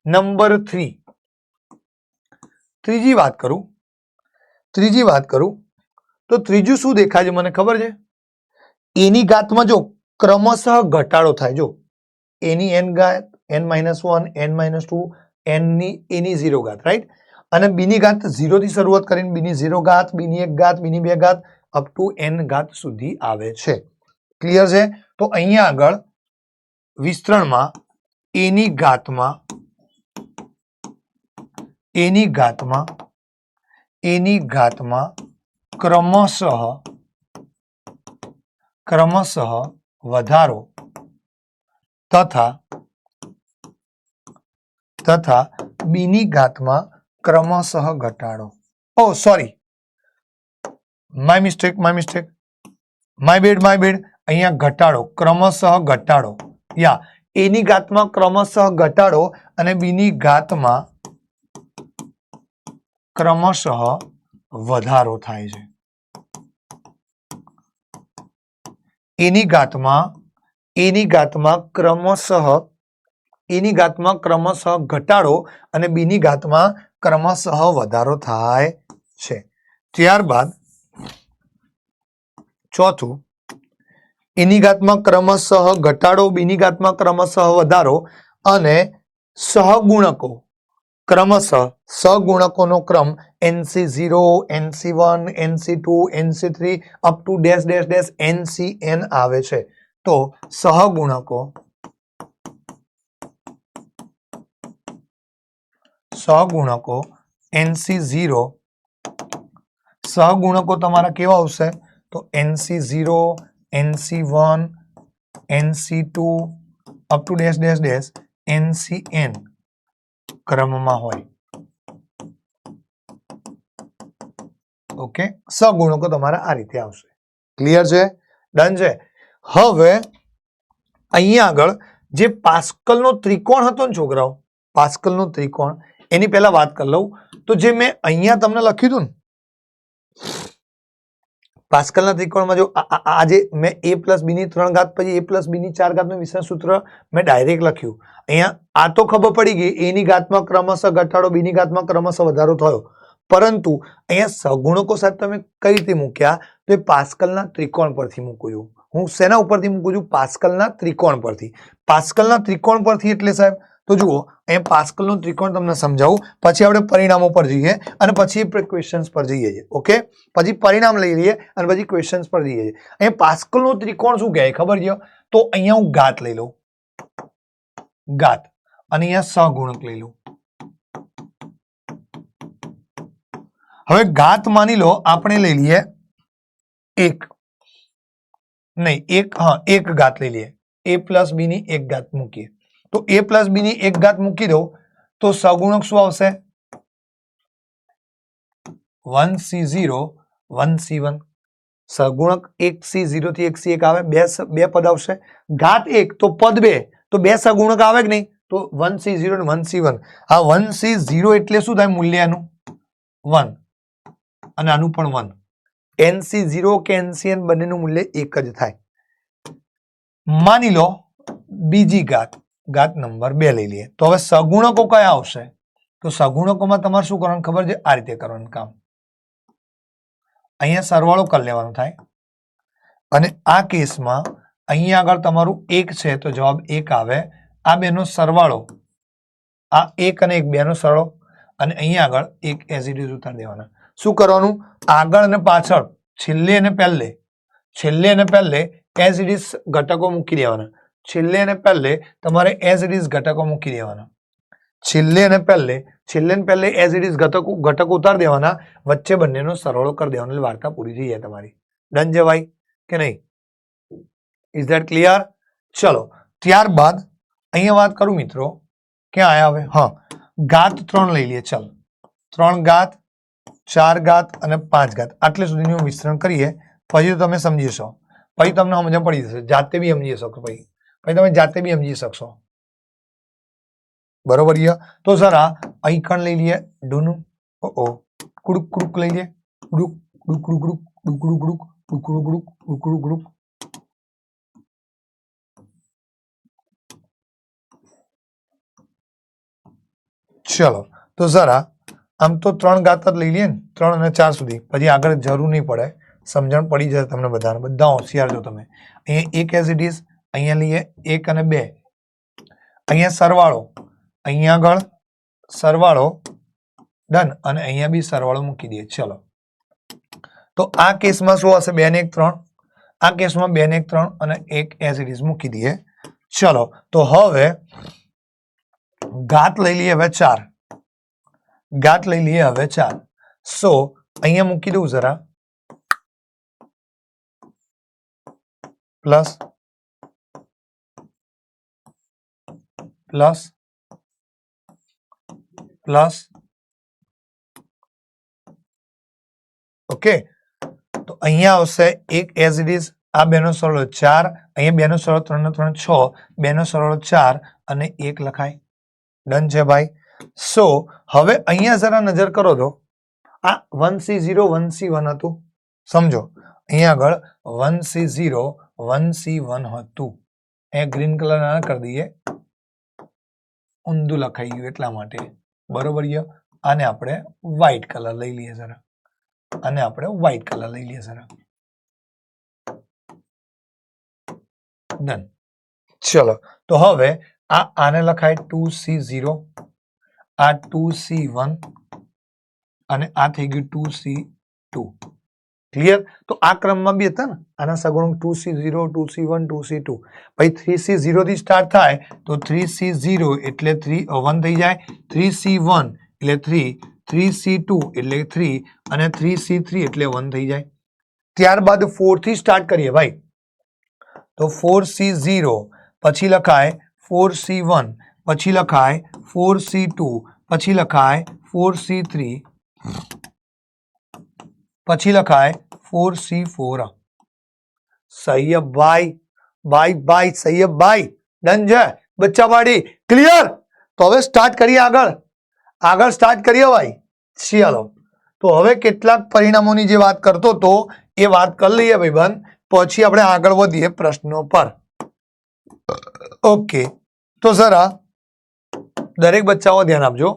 નંબર 3 ત્રીજી વાત કરું તો ત્રીજું શું દેખાય છે મને ખબર છે? એની ઘાતમાં જો ક્રમશઃ ઘટાડો થાય. જો એની n ઘાત n-1 n-2 એની 0 ઘાત, રાઈટ. અને b ની ઘાત 0 થી શરૂઆત કરીને b ની 0 ઘાત, b ની 1 ઘાત, b ની 2 ઘાત અપ ટુ n ઘાત સુધી આવે છે. ક્લિયર છે? તો અહીંયા આગળ વિસ્તરણમાં એની ઘાતમાં ક્રમશઃ વધારો તથા b ની ઘાતમાં ક્રમશઃ ઘટાડો. Oh sorry, my mistake, my bad. અહીંયા ઘટાડો, ક્રમશઃ ઘટાડો, યા એની ઘાતમાં ક્રમશઃ ઘટાડો અને b ની ઘાતમાં ક્રમશઃ વધારો થાય છે. એની ઘાતમાં ક્રમશઃ ઘટાડો અને b ની ઘાતમાં ક્રમશઃ વધારો થાય છે. ત્યારબાદ ચોથું, એની ઘાતમાં ક્રમશઃ ઘટાડો, b ની ઘાતમાં ક્રમશઃ વધારો અને સહગુણકો ક્રમશઃ સહગુણકોનો ક્રમ NC0, NC1, NC2, NC3 up to dash dash dash NCN આવે છે. તો સહગુણકો NC0 સહગુણકો તમારા કેવા આવશે? તો NC0, NC1, NC2 up to dash dash dash NCN ક્રમમાં હોય. ઓકે, સહગુણકો તમારા આ રીતે આવશે. ક્લિયર છે? ડન છે. હવે અહીંયા આગળ જે પાસ્કલનો ત્રિકોણ હતો ને છોકરાઓ, પાસ્કલનો ત્રિકોણ, એની પહેલા વાત કરી લઉં. તો જે મેં અહીંયા તમને લખ્યું હતું ને પાસ્કલના ત્રિકોણમાં, જો આજે મેં a પ્લસ બી ની 3 ઘાત પછી a પ્લસ બી ની 4 ઘાતનું વિસ્તરણ સૂત્ર મેં ડાયરેક્ટ લખ્યું. અહીંયા આ તો ખબર પડી ગઈ a ની ઘાતમાં ક્રમશઃ ઘટાડો, b ની ઘાતમાં ક્રમશઃ વધારો થયો. પરંતુ અહીંયા સહગુણકો સાથે તમે કઈ રીતે મૂક્યા? તો એ પાસ્કલના ત્રિકોણ પરથી મૂકું છું. હું શેના ઉપરથી મૂકું છું? પાસ્કલના ત્રિકોણ પરથી. પાસ્કલના ત્રિકોણ પરથી એટલે સાહેબ, તો જુઓ અહીંયા પાસ્કલનો ત્રિકોણ તમને સમજાવું, પછી આપણે પરિણામો પર જઈએ અને પછી ક્વેશ્ચન્સ પર જઈએ છીએ. ઓકે, પછી પરિણામ લઈ લઈએ અને પછી ક્વેશ્ચન્સ પર જઈએ છીએ. અહીંયા પાસ્કલનો ત્રિકોણ શું કહે ખબર છે? તો અહીંયા હું ઘાત લઈ લઉં, ઘાત, અને અહીંયા સહગુણક લઈ લઉં. હવે ઘાત માની લો આપણે લઈ લઈએ એક ઘાત લઈ લઈએ, a પ્લસ બી ની 1 ઘાત મૂકીએ. તો a પ્લસ બી ની 1 ઘાત મૂકી દો તો સહગુણક શું આવશે? 1C0 1C1. સહગુણક 1C0 થી 1C1 આવે, બે પદ આવશે. ઘાત 1 તો પદ 2, તો બે સહગુણક આવે કે નહીં? તો 1C0 અને 1C1. આ 1C0 એટલે શું થાય? મૂલ્યનું 1 અને આનું પણ 1. NC0 કે NCN બંનેનું મૂલ્ય એક જ થાય. માની લો બીજી ઘાત, ઘાત નંબર 2 લઈ લઈએ. તો હવે સહગુણકો કયા આવશે? તો સહગુણકોમાં તમારે શું કરવાનું ખબર છે? આ રીતે કરવાનું કામ. અહીંયા સરવાળો કરી લેવાનો થાય અને આ કેસમાં અહીંયા આગળ તમારું 1 છે તો જવાબ 1 આવે. આ બેનો સરવાળો, આ 1 અને 1 બેનો સરવાળો, અને અહીંયા આગળ 1 એઝ ઇટ ઇઝ ઉતારી દેવાના. શું કરવાનું? આગળ અને પાછળ, છેલ્લે અને પહેલે એઝ ઇટ ઇઝ ઘટકો મૂકી દેવાના. છેલ્લે અને પહેલે તમારે એઝ ઇટ ઇઝ ઘટકો મૂકી દેવાના. છેલ્લે અને પહેલે એઝ ઇટ ઇઝ ઘટકો ઉતારી દેવાના. વચ્ચે બંનેનો સરવાળો કરી દેવાનો એટલે વાર્તા પૂરી થઈ જાય તમારી. ડન છે ભાઈ કે નહીં? Is that clear? ચલો, ત્યારબાદ અહીંયા વાત કરું મિત્રો, ક્યાં આયા હવે? હા, ઘાત 3 લઈ લઈએ. ચલ, 3 ઘાત, 4 ઘાત અને 5 ઘાત આટલે સુધીનું વિસ્તરણ કરીએ. પછી તમે સમજી જશો, પછી તમને સમજ પડી જશે, જાતે બી સમજી શકશો. પછી તમે જાતે બી સમજી શકશો. બરોબર છે? તો જરા અહીં કણ લઈ લઈએ, ડૂનું કુડુક કુડુક લઈ લઈએ, કુડુક કુડુક કુડુક કુડુક કુડુક કુડુક કુડુક કુડુક. ચલો, તો જરા આમ તો 3 ઘાત જ લઈ લઈએ ને, 3 અને 4 સુધી. પછી આગળ જરૂર નહીં પડે, સમજણ પડી જશે તમને બધાને. બધા હોશિયાર છો તમે. અહીંયા 1 એઝ ઇટ ઇઝ, અહીંયા લઈએ 1 અને 2, અહીંયા સરવાળો, અહીંયા આગળ સરવાળો, ડન, અને અહીંયા બી સરવાળો મૂકી દઈએ. ચલો, તો આ કેસમાં શું હશે? 2 ને 1 3. આ કેસમાં 2 ને 1 3 અને 1 એઝ ઇટ ઇઝ મૂકી દઈએ. ચલો, તો હવે ઘાત લઈ લઈએ હવે 4. ઘાત લઈ લઈએ હવે 4. સો અહીંયા મૂકી દઉં જરા, પ્લસ પ્લસ પ્લસ. ઓકે, તો અહીંયા આવશે 1 એઝ ઇટ ઇઝ. આ બેનો સરવાળો 4, અહીંયા બેનો સરવાળો 3 ને 3 6, બેનો સરવાળો 4 અને 1 લખાય. ડન છે ભાઈ? સો હવે અહીંયા જરા નજર કરો તો આ 1C0 1C1 હતું. સમજો, અહીંયા આગળ 1C0 1C1 હતું. અહીંયા ગ્રીન કલર ના કરી દઈએ, ઊંધું લખાઈ ગયું એટલા માટે. બરોબર છે? આને આપણે વ્હાઈટ કલર લઈ લઈએ જરા, અને આપણે વ્હાઈટ કલર લઈ લઈએ જરા. ડન. ચલો, તો હવે આને લખાય 2C0, આ 2c1 અને આ થઈ ગયું 2c2. ક્લિયર? તો આ ક્રમમાં બી હતા ને, આના સગુણક 2c0 2c1 2c2. ભાઈ 3c0 થી સ્ટાર્ટ થાય તો 3c0 એટલે 1 થઈ જાય, 3c1 એટલે 3, 3c2 એટલે 3 અને 3c3 એટલે 1 થઈ જાય. ત્યારબાદ 4 થી સ્ટાર્ટ કરીએ ભાઈ, તો 4c0 પછી લખાય 4c1 પછી લખાય 4c2 પછી લખાય 4c3 પછી લખાય 4c4. સહી है भाई, भाई भाई सही है भाई. डन છે બચ્ચા પાડી? ક્લિયર? તો હવે સ્ટાર્ટ કરીએ આગળ સ્ટાર્ટ કરીએ ભાઈ. ચાલો તો હવે કેટલાક પરિણામોની જે વાત કરતો તો એ વાત કરી લઈએ ભાઈબંધ, પછી આપણે આગળ વધીએ પ્રશ્નો પર. ઓકે, તો જરા દરેક બચ્ચાઓ ધ્યાન આપજો,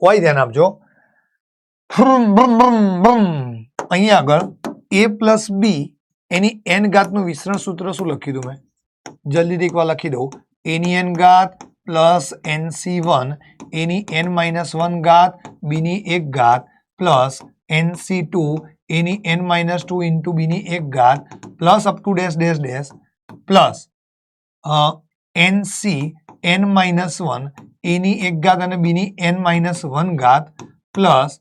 ઓય ધ્યાન આપજો. અહીંયા આગળ a પ્લસ બી એની n ઘાતનું વિસ્તરણ સૂત્ર શું લખી દઉં મેં? જલ્દીથી એકવાર લખી દઉં. a ની n ઘાત પ્લસ nc1 એની n-1 ઘાત b ની 1 ઘાત પ્લસ nc2 એની n-2 ઇન્ટુ b ની 1 ઘાત plus up to dash dash dash plus nc n-1 એની 1 ઘાત અને b ની n-1 ઘાત પ્લસ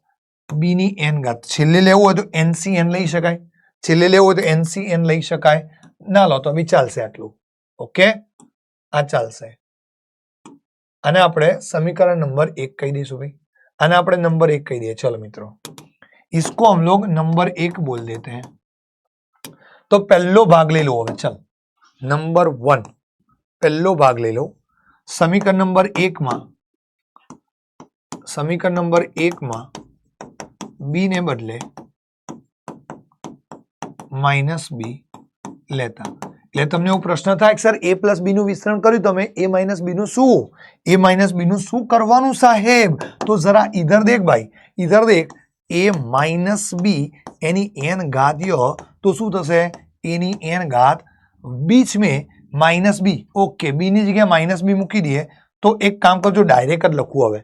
b ની n ઘાત. છેલ્લે લેવું હોય તો NCN લઈ શકાય, છેલ્લે લેવું હોય તો NCN લઈ શકાય, ના લો તો બી ચાલશે આટલું. ઓકે, આ ચાલશે. અને આપણે समीकरण नंबर 1 કહી દઈશું ભાઈ, અને આપણે नंबर 1 કહી દઈએ. चलो मित्रों, इसको हम लोग नंबर 1 बोल देते हैं. तो पहलो भाग ले लो હવે. चल नंबर 1 पहलो भाग ले लो. समीकरण नंबर 1 માં, समीकरण नंबर 1 માં b ને બદલે -b લેતા. એટલે તમને એવો પ્રશ્ન થાય કે સર a પ્લસ b નું વિસ્તરણ કર્યું તમે, a માઇનસ b નું શું? a માઇનસ b નું શું કરવાનું સાહેબ? તો જરા ઇધર દેખ ભાઈ, ઇધર દેખ. a minus b any n घात યો તો શું થશે? a ની n घात बीच में माइनस b. ओके, b ની જગ્યાએ માઇનસ b મૂકી દઈએ તો એક કામ કરજો, ડાયરેક્ટ જ લખવું. હવે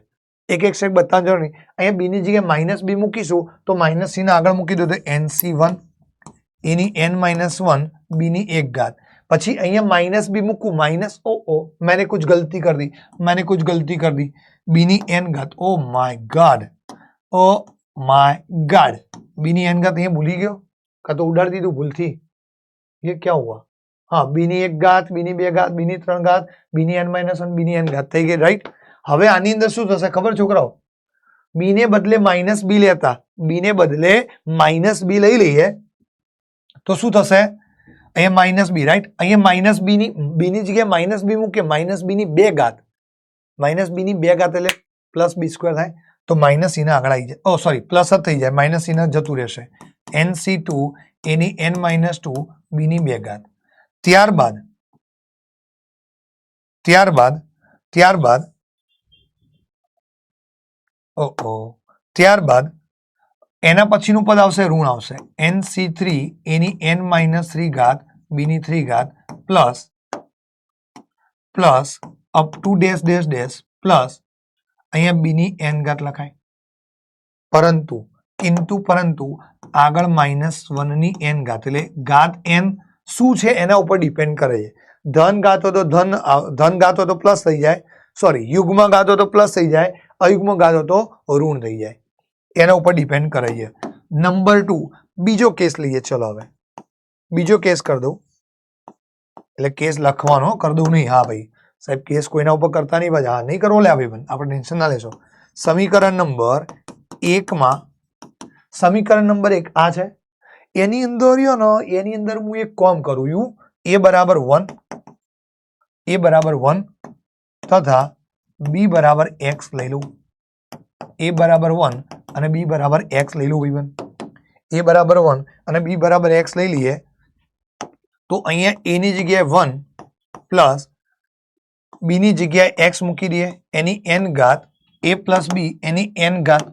એક એક સેક બતાવજો જરૂર નહીં. અહીંયા b ની જગ્યાએ માઇનસ b મૂકીશું તો માઇનસ c ના આગળ મૂકી દો તો nc1 એની n-1 b ની 1 घात. પછી અહીંયા માઇનસ b મૂકું, માइनस मैंने कुछ गलती कर दी, मैंने कुछ गलती कर दी. b ની n घात, oh my God, oh my God, b ની n घात અહીંયા ભૂલી ગયો का तो उड़ाड़ दी तू भूल थी. ये क्या हुआ? हाँ, b ની 1 घात, b ની 2 घात, b ની 3 घात, b ની n-1, b ની n घात થઈ ગઈ. રાઈટ? હવે આની અંદર શું થશે ખબર છોકરાઓ? b ને બદલે માઇનસ b લેતા, b ને બદલે માઇનસ b લઈ લઈએ તો શું થશે? અહીંયા માઇનસ b. રાઈટ? અહીંયા માઇનસ b ની જગ્યાએ માઇનસ b મૂકે, માઇનસ b ની 2 ઘાત, માઇનસ b ની 2 ઘાત એટલે પ્લસ b સ્ક્વેર થાય તો માઇનસ c ના આગળ આવી જાય. ઓ સોરી, પ્લસ જ થઈ જાય, માઇનસ c ના જતું રહેશે. nc2 એની n-2 b ની 2 ઘાત. ત્યારબાદ ત્યારબાદ ત્યારબાદ ત્યારબાદ એના પછીનું પદ આવશે, ઋણ આવશે. nc3 એની n-3 ઘાત b ની 3 ઘાત plus plus up to dash dash dash plus અહીંયા b ની n ઘાત લખાય. પરંતુ પરંતુ આગળ -1 ની n ઘાત, એટલે ઘાત n શું છે એના ઉપર ડિપેન્ડ કરે છે. ધન ઘાત હોય તો ધન ઘાત હોય તો પ્લસ થઈ જાય, સોરી યુગ્મ ઘાત હોય તો પ્લસ થઈ જાય, અયુગ્મ ઘાત હોય તો ઋણ થઈ જાય. એના ઉપર ડિપેન્ડ કરે છે. નંબર 2 બીજો કેસ લઈએ. ચલો હવે બીજો કેસ કરી દઉં, એટલે કેસ લખવાનો કરી દઉં નહીં. હા ભાઈ સાહેબ, કેસ કોઈના ઉપર કરતા નહીં ભાઈ. હા નહીં કરવો લે ભાઈ, આપણે ટેન્શન ના લેશો. સમીકરણ નંબર 1 માં, સમીકરણ નંબર 1 આ છે. એની અંદર એની અંદર હું એક કામ કરું છું, a બરાબર 1 તથા b બરાબર x લઈ લઉં. a બરાબર 1 અને b બરાબર x લઈ લઉં ભાઈ. a બરાબર 1 અને b બરાબર x લઈ લઈએ તો અહીંયા a ની જગ્યાએ 1 પ્લસ b ની જગ્યાએ x મૂકી દઈએ, એની n ઘાત a plus b any n ઘાત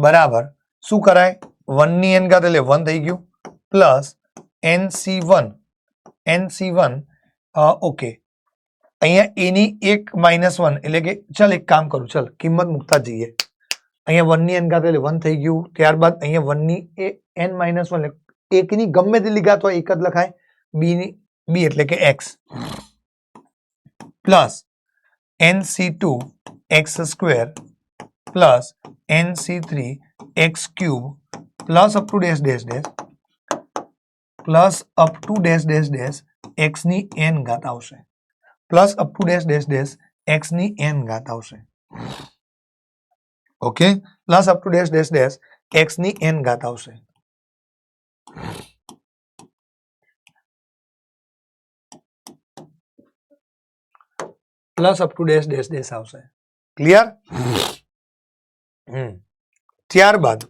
બરાબર શું કરાય? 1 ની n ઘાત એટલે 1 થઈ ગયું પ્લસ nc1 ઓકે અહીંયા a ની 1 -1 એટલે કે ચાલ એક કામ કરું, ચાલ કિંમત મૂકતા જઈએ. અહીંયા 1 ની n ઘાત એટલે 1 થઈ ગયું. ત્યારબાદ અહીંયા 1 ની n -1 એટલે 1 ની ગમે તેટલી ઘાત હોય એક જ લખાય. b એટલે કે x plus nc2 x² plus nc3 x³ plus up to dash dash dash plus up to dash dash dash x ની n ઘાત આવશે plus up to dash dash dash x ની n ઘાત આવશે. Okay, plus up to dash dash dash x ની n ઘાત આવશે. Plus up to dash dash dash આવશે. ક્લિયર? ત્યારબાદ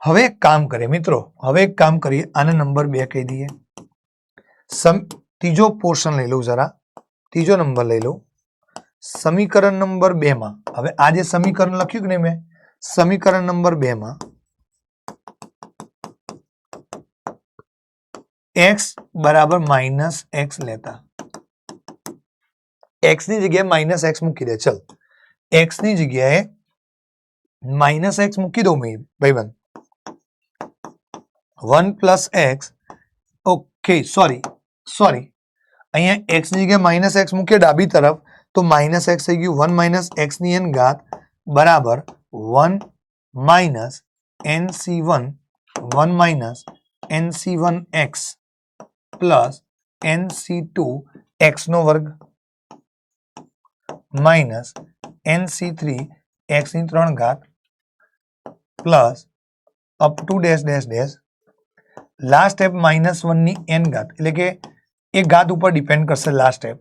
હવે એક કામ કરીએ મિત્રો, હવે એક કામ કરીએ, આને નંબર 2 કહી દઈએ. ત્રીજો પોર્શન લઈ લઉં જરા, ત્રીજો નંબર લઈ લઉં. સમીકરણ નંબર 2 માં હવે આ જે સમીકરણ લખ્યું કે નહીં મેં, સમીકરણ નંબર 2 માં x બરાબર -x લેતા, x ની જગ્યાએ -x મૂકી દે. ચલ x ની જગ્યાએ -x મૂકી દઉં મેં ભાઈબંધ. 1 + x, ઓકે સોરી અહીંયા x ની જગ્યાએ -x મૂકીએ ડાબી તરફ તો -x થઈ ગયું. 1 - x ની n ઘાત બરાબર 1 - nc1 1 - nc1x plus nc2 x² minus nc3 x³ ઘાત plus up to dash dash dash last step -1 ની n ઘાત એટલે કે એ ઘાત ઉપર ડિપેન્ડ કરશે. લાસ્ટ સ્ટેપ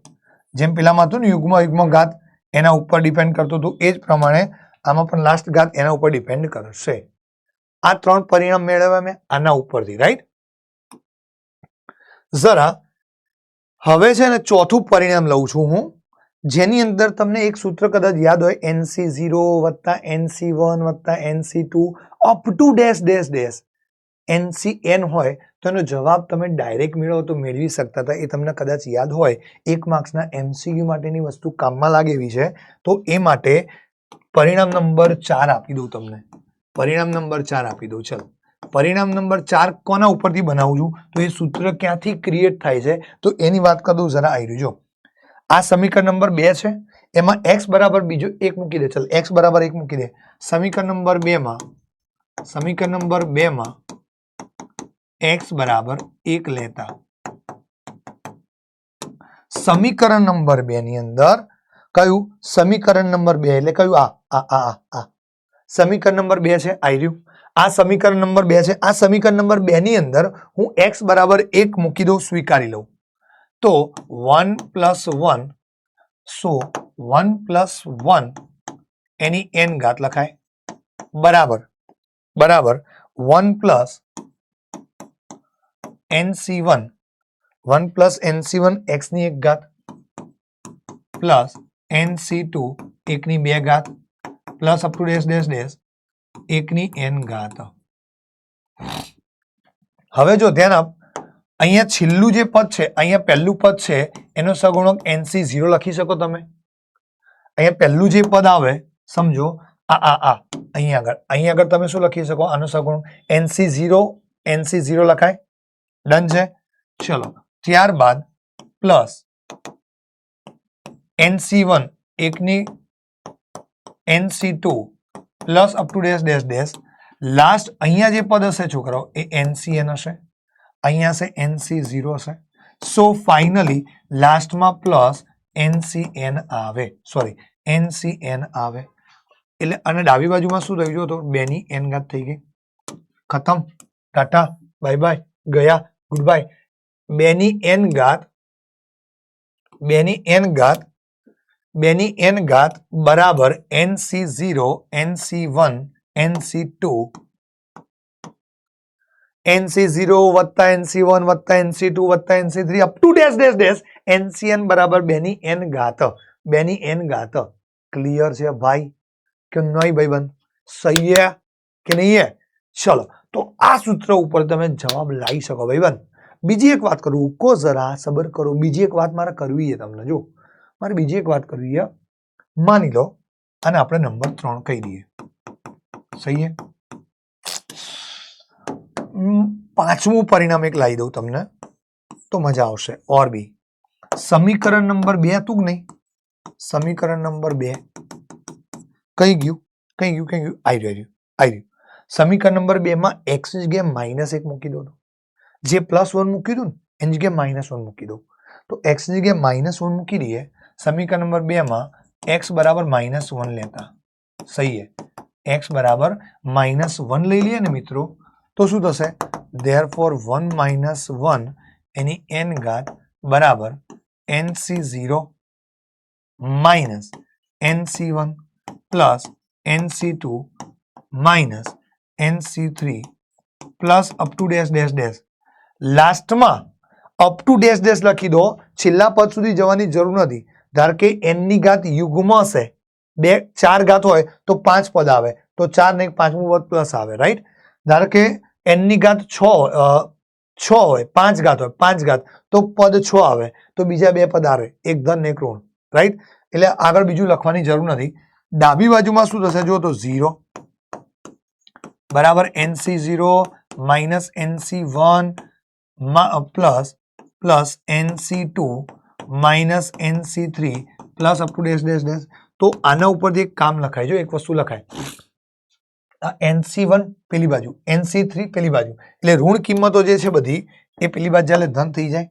જેમ પેલામાં હતું ને યુગ્મ ઘાત એના ઉપર ડિપેન્ડ કરતું હતું, એ જ પ્રમાણે આમાં પણ લાસ્ટ ઘાત એના ઉપર ડિપેન્ડ કરશે. આ 3 પરિણામ મેળવ્યા મેં આના ઉપરથી, રાઈટ? જરા હવે છે ને ચોથું પરિણામ લઉં છું હું, જેની અંદર તમને એક સૂત્ર કદાચ યાદ હોય, nc0 + nc1 + nc2 up to dash dash dash ncn હોય તો એનો જવાબ તમે ડાયરેક્ટ મેળવો તો મેળવી શકતા હતા. એ તમને કદાચ યાદ હોય, 1 માર્ક્સના MCQ માટેની વસ્તુ કામમાં લાગે એવી છે, તો એ માટે પરિણામ નંબર 4 આપી દઉં તમને. પરિણામ નંબર 4 આપી દઉં. ચલો, પરિણામ નંબર 4 કોના ઉપરથી બનાવું છું, તો એ સૂત્ર ક્યાંથી ક્રિએટ થાય છે તો એની વાત કરી દઉં જરા. આવી રહ્યું જો, આ સમીકરણ નંબર 2 છે, એમાં x બરાબર બીજો 1 મૂકી દે. ચલ x બરાબર 1 મૂકી દે. સમીકરણ નંબર 2 માં x બરાબર 1 લેતા સમીકરણ નંબર 2 ની અંદર કયું સમીકરણ નંબર 2 એટલે કયું આ સમીકરણ નંબર 2 છે. આવી રહ્યું આ સમીકરણ નંબર 2 છે. આ સમીકરણ નંબર 2 ની અંદર હું x બરાબર 1 મૂકી દઉં, સ્વીકારી લઉં તો 1 + 1 સો 1 + 1 એની n ઘાત લખાય બરાબર 1 + nc1 1 + nc1 x ની 1 ઘાત પ્લસ nc2 1 ની 2 ઘાત plus up to dash dash dash 1 ની n ઘાત. હવે જો ધ્યાન આપ, અહીંયા છેલ્લું જે પદ છે, અહીંયા પહેલું પદ છે એનો સહગુણક nc0 લખી શકો તમે. અહીંયા પહેલું જે પદ આવે સમજો અહીંયા આગળ તમે શું લખી શકો, આનો સહગુણક nc0 લખાય. ડન છે. ચલો, ત્યારબાદ પ્લસ nc1 1 ની nc2 plus up to dash dash dash last અહીંયા જે પદ હશે છોકરાઓ એ ncn હશે, અહીંયા હશે nc0 હશે. સો ફાઇનલી લાસ્ટમાં પ્લસ ncn આવે, સોરી ncn આવે એટલે અને ડાબી બાજુમાં શું થઈ ગયું તો 2 ની n ઘાત થઈ ગઈ. ખતમ, ટાટા બાય બાય, ગયા, ગુડ બાય. 2 ની n ઘાત 2 ની n ઘાત બરાબર nc0 nc1 nc2 nc0 વત્તા nc1 વત્તા nc2 વત્તા nc3 up to dash dash dash ncn બરાબર 2 ની n ઘાત 2 ની n ઘાત. ક્લિયર છે ભાઈ કે નહીં ભાઈબંધ? સહી હે કે નહીં હે? ચલો, તો આ સૂત્ર ઉપર તમે જવાબ લાવી શકો ભાઈબંધ. બીજી એક વાત કરું, રૂકો જરા સબર કરો, બીજી એક વાત મારે કરવી છે તમને. જો મારે બીજી એક વાત કરવી છે. માની લો અને આપણે નંબર 3 કહી દઈએ. સહી હે? પાંચમું પરિણામ એક લાવી દઉં તમને તો મજા આવશે. ઓર બી સમીકરણ નંબર 2 હતું કે નહીં? સમીકરણ નંબર 2 કઈ ગયું? આવી રહ્યું. સમીકરણ નંબર 2 માં x ની જગ્યાએ -1 મૂકી દો. જે +1 મૂકી દઉં ને એની જગ્યાએ -1 મૂકી દઉં. તો x ની જગ્યાએ -1 મૂકી દઈએ. સમીકરણ નંબર 2 માં x બરાબર -1 લેતા. સહી હે? x બરાબર -1 લઈ લઈએ ને મિત્રો તો શું થશે? therefore 1 - 1 એની n ઘાત બરાબર nc0 nc1 nc2 nc3 up to dash dash dash. લાસ્ટમાં અપ ટુ ડેશ ડેશ લખી દો. છેલ્લા પદ સુધી જવાની જરૂર નથી. ધારો કે n ની ઘાત યુગ્મ હશે, 4 ઘાત હોય તો 5 પદ આવે, તો 4 ને 5મું પદ પ્લસ આવે. રાઈટ? ધારો કે n ની ઘાત 6 હોય, 5 ઘાત હોય, 5 ઘાત તો પદ 6 આવે, તો બીજા 2 પદ આવે, એક ધન ને એક ઋણ. રાઈટ? એટલે આગળ બીજું લખવાની જરૂર નથી. ડાબી બાજુમાં શું થશે? જો તો 0 બરાબર nc0 nc1 plus nc2 nc3 up to dash dash dash. તો આના ઉપરથી એક કામ લખાય. જો એક વસ્તુ લખાય, nc1 પેલી બાજુ, nc3 પેલી બાજુ, એટલે ઋણ કિંમતો જે છે બધી એ પેલી બાજુ ચાલે ધન થઈ જાય.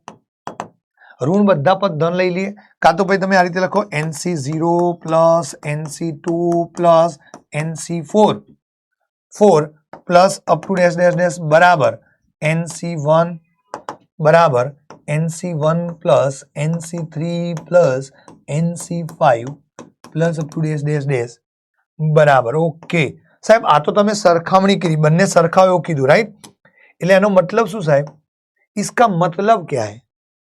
ઋણ બધા પદ ધન લઈ લઈએ. કાં તો પછી તમે આ રીતે લખો nc0 nc2 nc4 up to dash dash dash બરાબર nc1 nc3 nc5 up to dash dash dash બરાબર. ઓકે સાહેબ, આ તો તમે સરખામણી કરી, બંને સરખાવ એવું કીધું. રાઈટ? એટલે એનો મતલબ શું સાહેબ? इसका मतलब क्या है?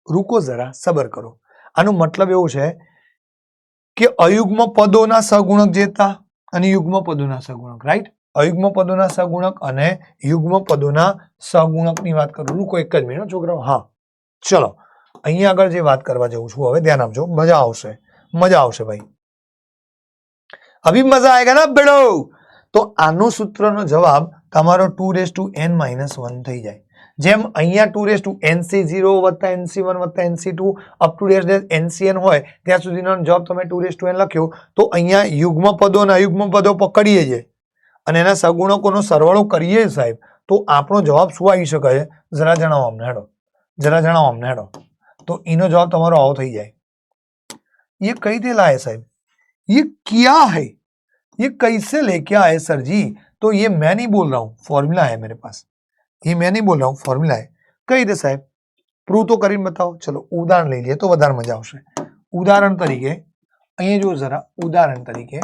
रुको जरा सबर करो. આનો મતલબ એવું છે કે અયુગ્મ પદોના સહગુણક જેતા અને યુગ્મ પદોના સહગુણક. રાઈટ? અયુગ્મ પદોના સહગુણક અને યુગ્મ પદોના સહગુણકની વાત કરું. રૂકો એક જ મિનિટ છોકરાઓ. હા ચલો, અહીંયા આગળ જે વાત કરવા જઉં છું હવે ધ્યાન આપજો. મજા આવશે ભાઈ. અભી મજા આયેગા ના બેડો. તો આનો સૂત્રનો જવાબ તમારો 2n - 1 થઈ જાય. જેમ અહીંયા 2nc0 nc1 nc2 up to dash dash ncn હોય ત્યાં સુધીનો જવાબ તમે 2n લખ્યો. તો અહીંયા યુગ્મ પદો અને અયુગ્મ પદો પકડીએ છે અને એના સગુણકોનો સરવાળો કરીએ સાહેબ, તો આપણો જવાબ શું આવી શકે છે? જરા જણાવો અમને હેડો. તો એનો જવાબ તમારો આવો થઈ જાય. ये कई दे लाए साहब, ये क्या है, ये कैसे लेके आए सर जी? तो ये मैं नहीं बोल रहा हूं, फॉर्मूला है मेरे पास. ये मैं नहीं बोल रहा हूं, फॉर्मूला है. कही दे साहब, प्रूव तो કરીને बताओ. चलो ઉદાહરણ લઈ લઈએ તો વધારે મજા આવશે. ઉદાહરણ તરીકે અહીંયા જો જરા, ઉદાહરણ તરીકે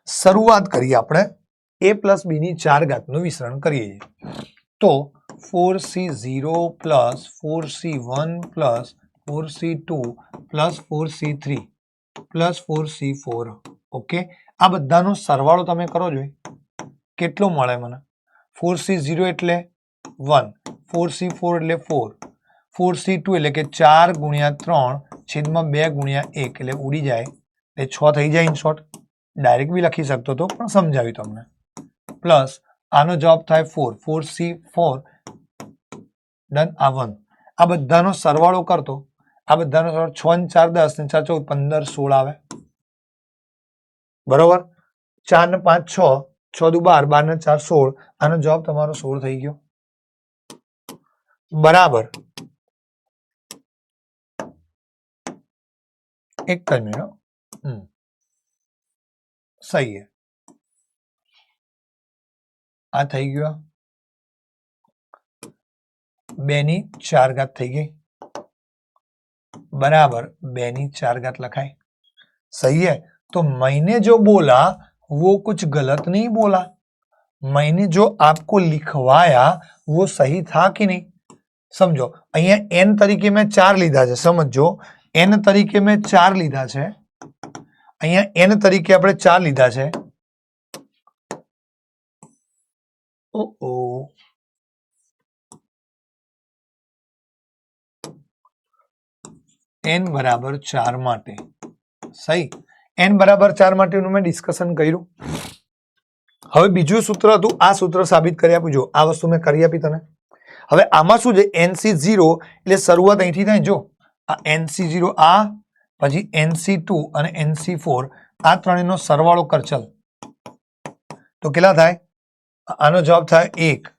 શરૂઆત કરીએ આપણે a + b ની 4 ઘાતનું વિસ્તરણ કરીએ. તો 4c0 4c1 4c2 4c3 4c4. Okay, આ બધાનો સરવાળો તમે કરો છો કેટલો મળે મને? 4c0 એટલે 1, 4c4 એટલે 4, 4c2 એટલે કે 4 × 3 છેદમાં 2 × 1 એટલે ઉડી જાય એટલે 6 થઈ જાય. ઇન શોર્ટ ડાયરેક્ટ બી લખી શકતો તો પણ સમજાવ્યું તમને. પ્લસ આનો જવાબ થાય 4, 4c4 ડન. આ 1. આ બધાનો સરવાળો કરતો, આ બધાનો સરવાળો 6 ને 4 10 ને 4 14 15 16 આવે. બરોબર? 4 ને 5 6, 6 દુ 12, 12 ને 4 16. આનો જવાબ તમારો 16 થઈ ગયો. બરાબર. એક જ મિનિટ. સહી હે. આ થઈ ગયો. 2 ની 4 ઘાત થઈ ગઈ. बराबर 2 ની 4 घात लखाए. सही है? तो मैंने जो बोला वो कुछ गलत नहीं बोला. मैंने जो आपको लिखवाया वो सही था कि नहीं? समझो अहिया n तरीके में 4 लीधा है. समझो n तरीके में 4 लीधा है. अहिया n तरीके આપણે 4 लीधा है. n बराबर 4 माटे सही n बराबर 4 माटेનું મેં ડિસ્કશન કર્યું હવે બીજું સૂત્ર હતું આ સૂત્ર સાબિત કરી આપું જો આ વસ્તુ મેં કરી આપી તને હવે આમાં શું છે NC0 એટલે શરૂઆત અહીંથી થાય જો આ NC0 આ પછી NC2 અને NC4 આ ત્રણેયનો સરવાળો કર ચલ તો કેટલા થાય આનો જવાબ થાય 1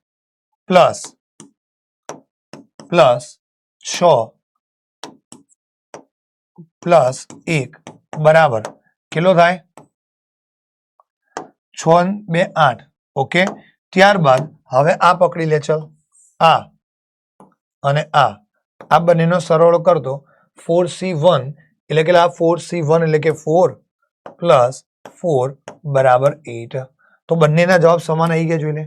પ્લસ 6 પ્લસ 1 બરાબર કેટલો થાય 6 અને 2 8 ઓકે ત્યારબાદ હવે આ પકડી લે ચલ આ અને આ બંનેનો સરવાળો કરતો 4C1 એટલે કે આ 4C1 એટલે કે 4 પ્લસ 4 બરાબર 8 તો બંનેના જવાબ સમાન આવી ગયા જોઈ લે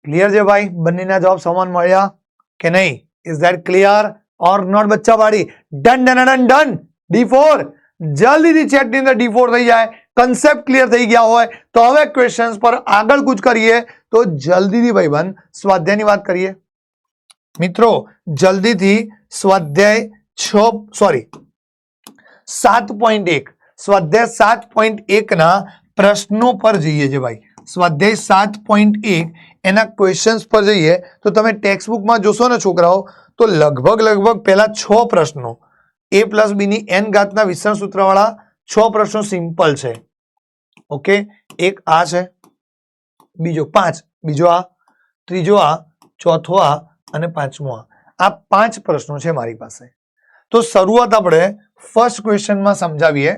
ક્લિયર છે ભાઈ બંનેના જવાબ સમાન મળ્યા કે નહીં is that clear or not બચ્ચા પાડી done done done done D4 જલ્દીથી ચેટની અંદર D4 થઈ જાય કન્સેપ્ટ ક્લિયર થઈ ગયા હોય તો હવે ક્વેશ્ચન્સ પર આગળ કૂચ કરીએ તો જલ્દીથી ભાઈબંધ સ્વાધ્યાયની વાત કરીએ મિત્રો જલ્દીથી સ્વાધ્યાય 7.1 સ્વાધ્યાય 7.1 ના પ્રશ્નો પર જઈએ છે ભાઈ સ્વાધ્યાય 7.1 એના ક્વેશ્ચન્સ પર જઈએ તો તમે ટેક્સ્ટબુકમાં જોશો ને છોકરાઓ તો લગભગ પહેલા 6 પ્રશ્નો a પ્લસ બી ની n ઘાતના વિસ્તરણ સૂત્રવાળા 6 પ્રશ્નો સિમ્પલ છે ઓકે એક આ છે બીજો 5 બીજો આ ત્રીજો આ ચોથો આ અને પાંચમો આ 5 પ્રશ્નો છે મારી પાસે તો શરૂઆત આપણે ફર્સ્ટ ક્વેશ્ચનમાં સમજાવીએ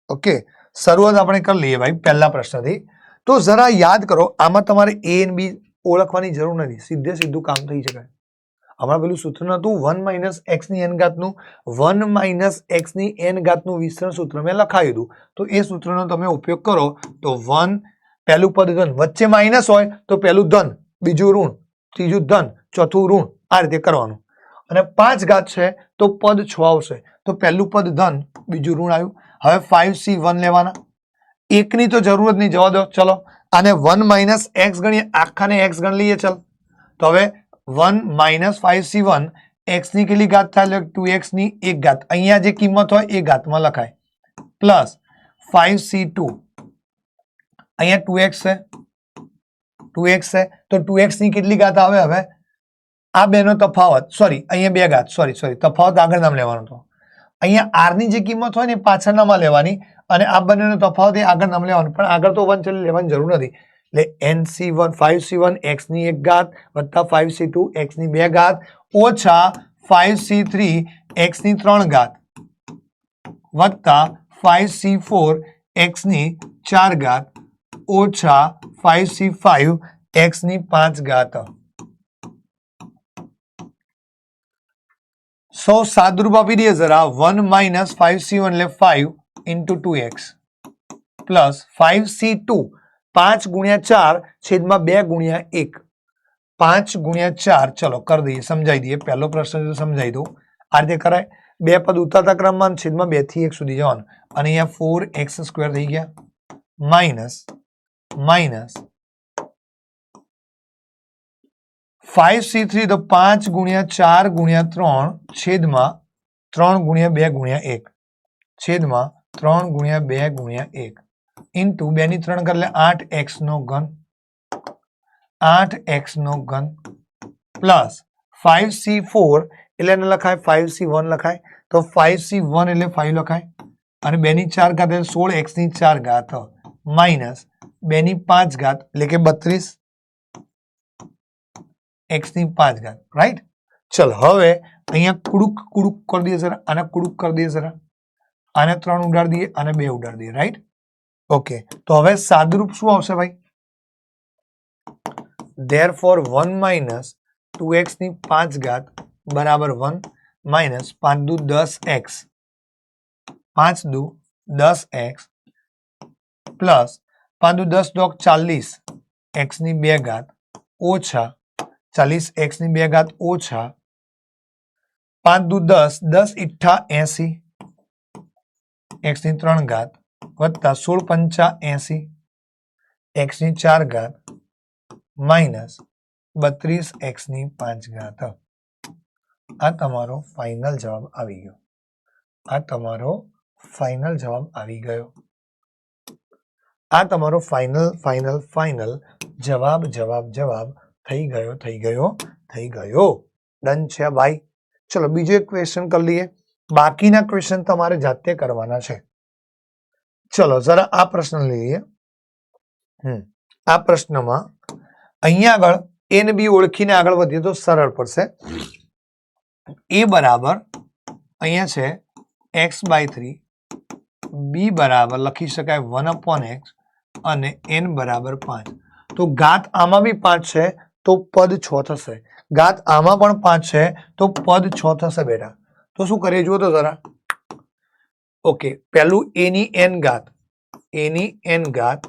ઓકે શરૂઆત આપણે કરી લઈએ ભાઈ પહેલા પ્રશ્નથી તો જરા યાદ કરો આમાં તમારે a અને b ઓળખવાની જરૂર નથી સીધું કામ થઈ શકે હમણાં પેલું સૂત્ર નતું 1 - x ની n ઘાતનું 1 - x ની n ઘાતનું વિસ્તરણ સૂત્ર મેં લખાયું હતું તો એ સૂત્રનો તમે ઉપયોગ કરો તો 1 પહેલું પદ ધન વચ્ચે માઇનસ હોય તો પહેલું ધન બીજું ઋણ ત્રીજું ધન ચોથું ઋણ આ રીતે કરવાનું અને 5 ઘાત છે તો પદ 6 આવશે તો પહેલું પદ ધન બીજું ઋણ આવ્યું હવે 5C1 લેવાના એકની તો જરૂર જ નહીં જવા દો ચલો આને 1 - x ગણીએ આખાને x ગણ લઈએ ચલ તો હવે 1 - 5C1 x ની કેટલી ઘાત થાય 2x ની 1 ઘાત અહીંયા જે કિંમત હોય એ ઘાતમાં લખાય પ્લસ 5C2 અહીંયા 2x છે તો 2x ની કેટલી ઘાત આવે હવે આ બેનો તફાવત સોરી અહીંયા 2 ઘાત સોરી તફાવત આગળ નામ લેવાનો હતો અહીંયા r ની જે કિંમત હોય ને પાછળનામાં લેવાની અને આ બંનેનો તફાવત એ આગળ નામ લેવાનું પણ આગળ તો 1 ચલી લેવાની જરૂર નથી એટલે NC1 5C1 x ની 1 ઘાત વત્તા 5C2 x ની 2 ઘાત ઓછા 5C3 x ની 3 ઘાત વત્તા 5C4 x ની 4 ઘાત ઓછા 5C5 x ની 5 ઘાત સો સાદુરૂપ આપી દઈએ જરા 1 - 5C1 એટલે 5 × 2x પ્લસ 5C2 5 × 4 છેદમાં 2 × 1 5 × 4 ચલો કરી દઈએ સમજાવી દઈએ પહેલો પ્રશ્ન સમજાવી દઉં આ રીતે કરાય બે પદ ઉતારતા ક્રમમાં છેદમાં 2 થી 1 સુધી જવાનું અને અહીંયા 4x² થઈ ગયા માઇનસ 5C3 તો 5 × 4 × 3 છેદમાં 3 × 2 × 1 છેદમાં 3 × 2 × 1 ઇન્ટુ 2 ની 3 કરી લે 8x નો ઘન પ્લસ 5C4 એટલે એને લખાય 5C1 લખાય તો 5C1 એટલે 5 લખાય અને 2 ની 4 ઘાત એટલે 16x ની 4 ઘાત માઇનસ 2 ની 5 ઘાત એટલે કે 32 x ની 5 ઘાત રાઈટ ચલ હવે અહીંયા કુડુક કરી દઈએ જરા આને કુડુક કરી દઈએ જરા આને 3 ઉડાડી દઈએ અને 2 ઉડાડી દઈએ રાઈટ ઓકે તો હવે સાદુરૂપ શું આવશે ભાઈ therefore 1 - 2x ની 5 ઘાત બરાબર 1 માઇનસ 5 દુ 10x 5 દુ 10x પ્લસ 5 દુ 10 * 40 x ની 2 ઘાત ઓછા 40 x ની 2 ઘાત ઓછા 5 દુ 10 10 * 80 x ની 3 ઘાત વત્તા 16 × 80 x ની 4 ઘાત માઇનસ 32 x ની 5 ઘાત આ તમારો ફાઇનલ જવાબ આવી ગયો. આ તમારો ફાઇનલ જવાબ આવી ગયો. આ તમારો ફાઇનલ જવાબ થઈ ગયો. ડન છે ભાઈ. ચલો બીજો એક ક્વેશ્ચન કરી લઈએ. બાકીના ક્વેશ્ચન તમારે જાતે કરવાના છે. ચલો જરા આ પ્રશ્ન લઈએ. આ પ્રશ્નમાં અહીંયા આગળ એ ને બી ઓળખીને આગળ વધીએ તો સરળ પડશે. એ બરાબર અહીંયા છે x/3, બી બરાબર લખી શકાય 1/x અને n બરાબર 5. તો ઘાત આમાં બી 5 છે તો પદ 6 થશે. ઘાત આમાં પણ 5 છે તો પદ 6 થશે બેટા. તો શું કરીએ જુઓ તો જરા. ઓકે, પહેલું a ની n ઘાત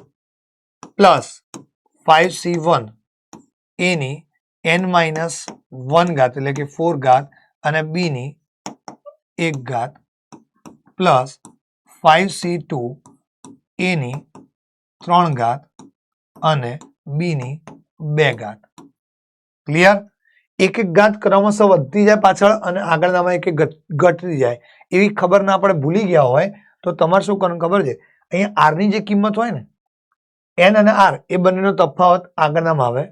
પ્લસ 5c1 a ની n-1 ઘાત એટલે કે 4 ઘાત અને b ની 1 ઘાત પ્લસ 5c2 a ની 3 ઘાત અને b ની 2 ઘાત. ક્લિયર? એક ઘાત ક્રમશઃ વધતી જાય પાછળ અને આગળનામાં એક ઘટતી જાય. એવી ખબર ના પડે, ભૂલી ગયા હોય તો તમારે શું કરવાનું ખબર છે? અહીંયા r ની જે કિંમત હોય ને, n અને r એ બંનેનો તફાવત આગળનામાં આવે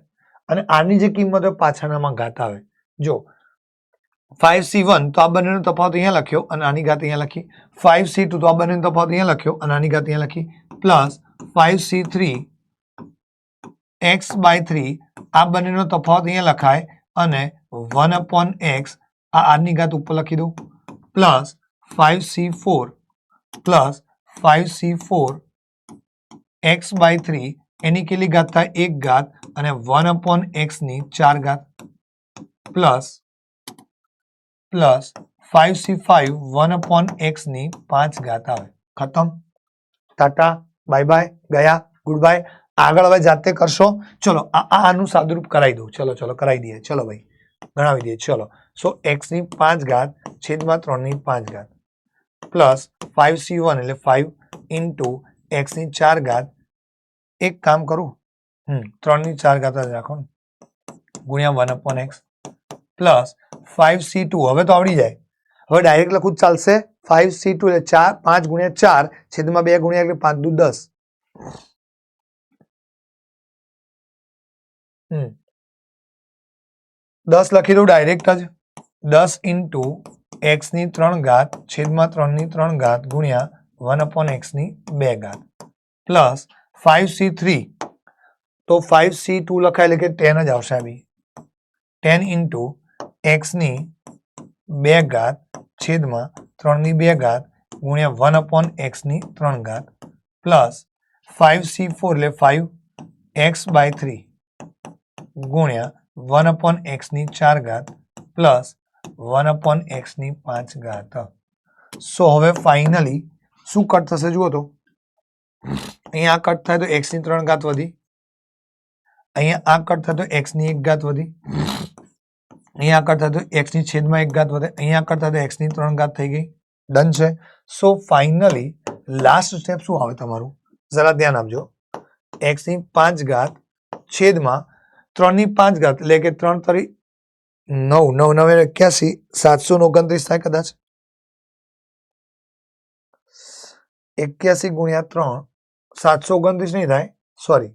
અને r ની જે કિંમત હોય પાછળનામાં ઘાત આવે. જો 5c1 તો આ બંનેનો તફાવત અહીંયા લખ્યો અને આની ઘાત અહીંયા લખી. 5c2 તો આ બંનેનો તફાવત અહીંયા લખ્યો અને આની ઘાત અહીંયા લખી. પ્લસ 5c3 x/3 આ બંનેનો તફાવત અહીંયા લખાય અને 1/x આ r ની ઘાત ઉપર લખી દઉં. પ્લસ 5c4 x/3 એની કેટલી ઘાત થાય? 1 ઘાત અને 1/x ની 4 ઘાત પ્લસ 5c5 1/x ની 5 ઘાત આવે. ખતમ. ટાટા, બાય બાય, ગયા, ગુડ બાય. આગળ હવે જાતે કરશો. ચલો આનું સાદુરૂપ કરાવી દઉં. ચલો કરાવી દઈએ. ચલો ભાઈ ગણાવી દઈએ. ચલો સો x ની 5 ઘાત છેદમાં 3 ની 5 ઘાત પ્લસ 5c1 એટલે 5 ઇન્ટુ x ની 4 ઘાત. એક કામ કરું, 3 ની 4 ઘાત જ રાખો ને, ગુણ્યા 1/x પ્લસ 5c2. હવે તો આવડી જાય. હવે ડાયરેક્ટ લખું ચાલશે. 5c2 એટલે 5 ગુણ્યા 4 છેદમાં 2 ગુણ્યા એટલે 5 દુ 10. 10 લખી દઉં ડાયરેક્ટ જ. 10 ઇન્ટુ x ની 3 ઘાત છેદમાં 3 ની 3 ઘાત ગુણ્યા 1/x ની 2 ઘાત પ્લસ 5c3 તો 5c2 લખાય એટલે કે 10 જ આવશે. આવી 10 ઇન્ટુ x ની 2 ઘાત છેદમાં 3 ની 2 ઘાત ગુણ્યા 1/x ની 3 ઘાત પ્લસ 5c4 એટલે 5x/3 ગુણ્યા 1/x ની 4 ઘાત પ્લસ 1/x ની 5 ઘાત. સો હવે ફાઇનલી શું કટ થશે જુઓ તો. અહીંયા આ કટ થાય તો x ની 3 ઘાત વધી. અહીંયા આ કટ થાય તો x ની 1 ઘાત વધી. અહીંયા કટ થાય તો x ની છેદમાં 1 ઘાત વધે. અહીંયા કટ થાય તો x ની 3 ઘાત થઈ ગઈ. ડન છે. સો ફાઇનલી લાસ્ટ સ્ટેપ શું આવે તમારું? જરા ધ્યાન આપજો. x ની 5 ઘાત છેદમાં 3 ની 5 ઘાત એટલે કે 3 તરી 9 9 9 81 729 થાય કદાચ. 81 ગુણ્યા 3 729 નહીં થાય, સોરી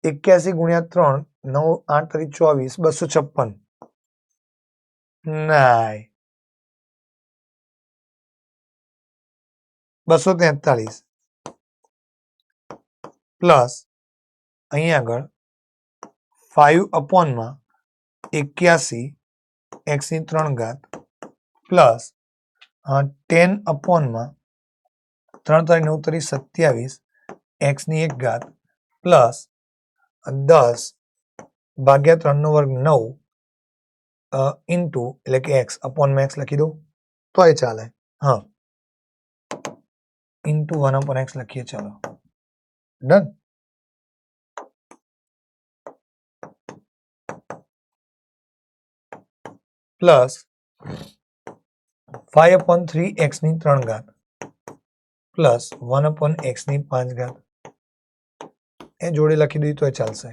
81 ગુણ્યા 3 9 8 તરી 24 256 નાય 243 પ્લસ અહીંયા આગળ 5/81 x ની 3 ઘાત પ્લસ 10/3 તરી 9 તરી 27 x ની 1 ઘાત પ્લસ 10 ભાગ્યા 3 નો વર્ગ 9 ઇન્ટુ એટલે કે x અપોન મેક્સ લખી દઉં તો એ ચાલે. હા, ઇન્ટુ 1/x લખીએ. ચાલો ડન. પ્લસ 5/3 x ની 3 ઘાત પ્લસ 1/x ની 5 ઘાત એ જોડે લખી દીધું તો ચાલશે.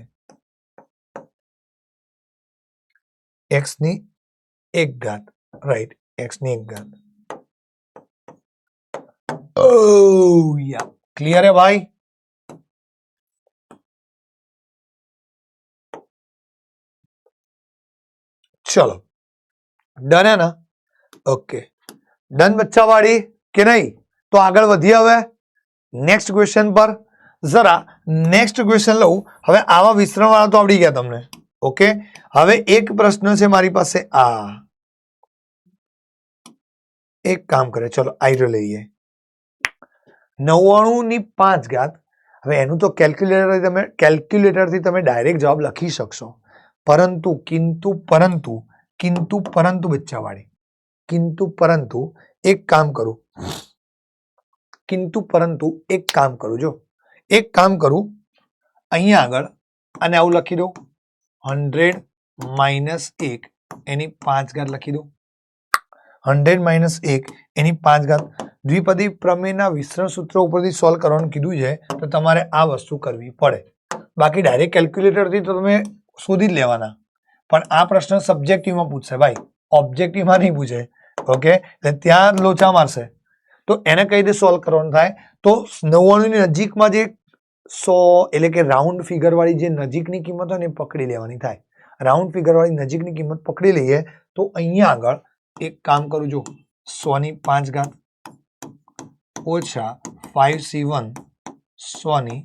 x ની એક ઘાત, રાઈટ, x ની એક ઘાત. Oh, yeah. क्लियर है भाई? चलो डन है ना? ओके डन बच्चा वाड़ी के नहीं? तो आगे વધીએ હવે નેક્સ્ટ ક્વેશ્ચન પર. જરા નેક્સ્ટ ક્વેશ્ચન લઉં. હવે આવા વિસ્તરણ વાળા તો આવડી ગયા તમને. ઓકે હવે એક પ્રશ્ન છે મારી પાસે. આ એક કામ કરે, ચલો આઈરો લઈએ. 99 ની 5 ઘાત. હવે એનું તો કેલ્ક્યુલેટરથી તમે ડાયરેક્ટ જવાબ લખી શકશો, પરંતુ પરંતુ બચ્ચાવાળી પરંતુ એક કામ કરું જો એક કામ કરું અહીંયા આગળ અને આવું લખી દઉં 100 માઇનસ 1 એની 5 ઘાત લખી દઉં. 100 માઇનસ 1 એની 5 ઘાત. દ્વિપદી પ્રમેયના વિસ્તરણ સૂત્ર ઉપરથી સોલ્વ કરવાનું કીધું છે તો તમારે આ વસ્તુ કરવી પડે. બાકી ડાયરેક્ટ કેલ્ક્યુલેટરથી તો તમે શોધી જ લેવાના, પણ આ પ્રશ્ન સબ્જેક્ટિવમાં પૂછશે ભાઈ, ઓબ્જેક્ટિવમાં નહીં પૂછે. ઓકે ત્યાં લોચા મારશે. તો એને કઈ રીતે સોલ્વ કરવાનું થાય? તો 99 ની નજીકમાં જે 100 એટલે કે રાઉન્ડ ફિગર વાળી જે નજીકની કિંમત હોય ને એ પકડી લેવાની થાય. રાઉન્ડ ફિગર વાળી નજીકની કિંમત પકડી લઈએ તો અહીંયા આગળ એક કામ કરું, જો 100 ની 5 ઘાત ઓછા 5c1 100 ની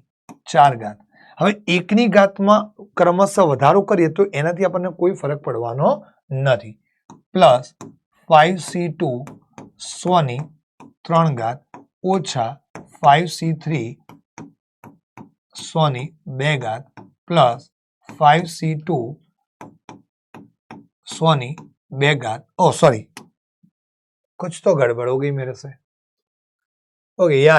4 ઘાત. હવે એકની ઘાતમાં ક્રમશઃ વધારો કરીએ તો એનાથી આપણને કોઈ ફરક પડવાનો નથી. પ્લસ 5c2 100 ની 3 ઘાત ઓછા 5c3 100 ની 2 ઘાત પ્લસ 5c2 100 ની 2 घात. ओ सॉरी कुछ तो गड़बड़ हो गई मेरे से. ओके या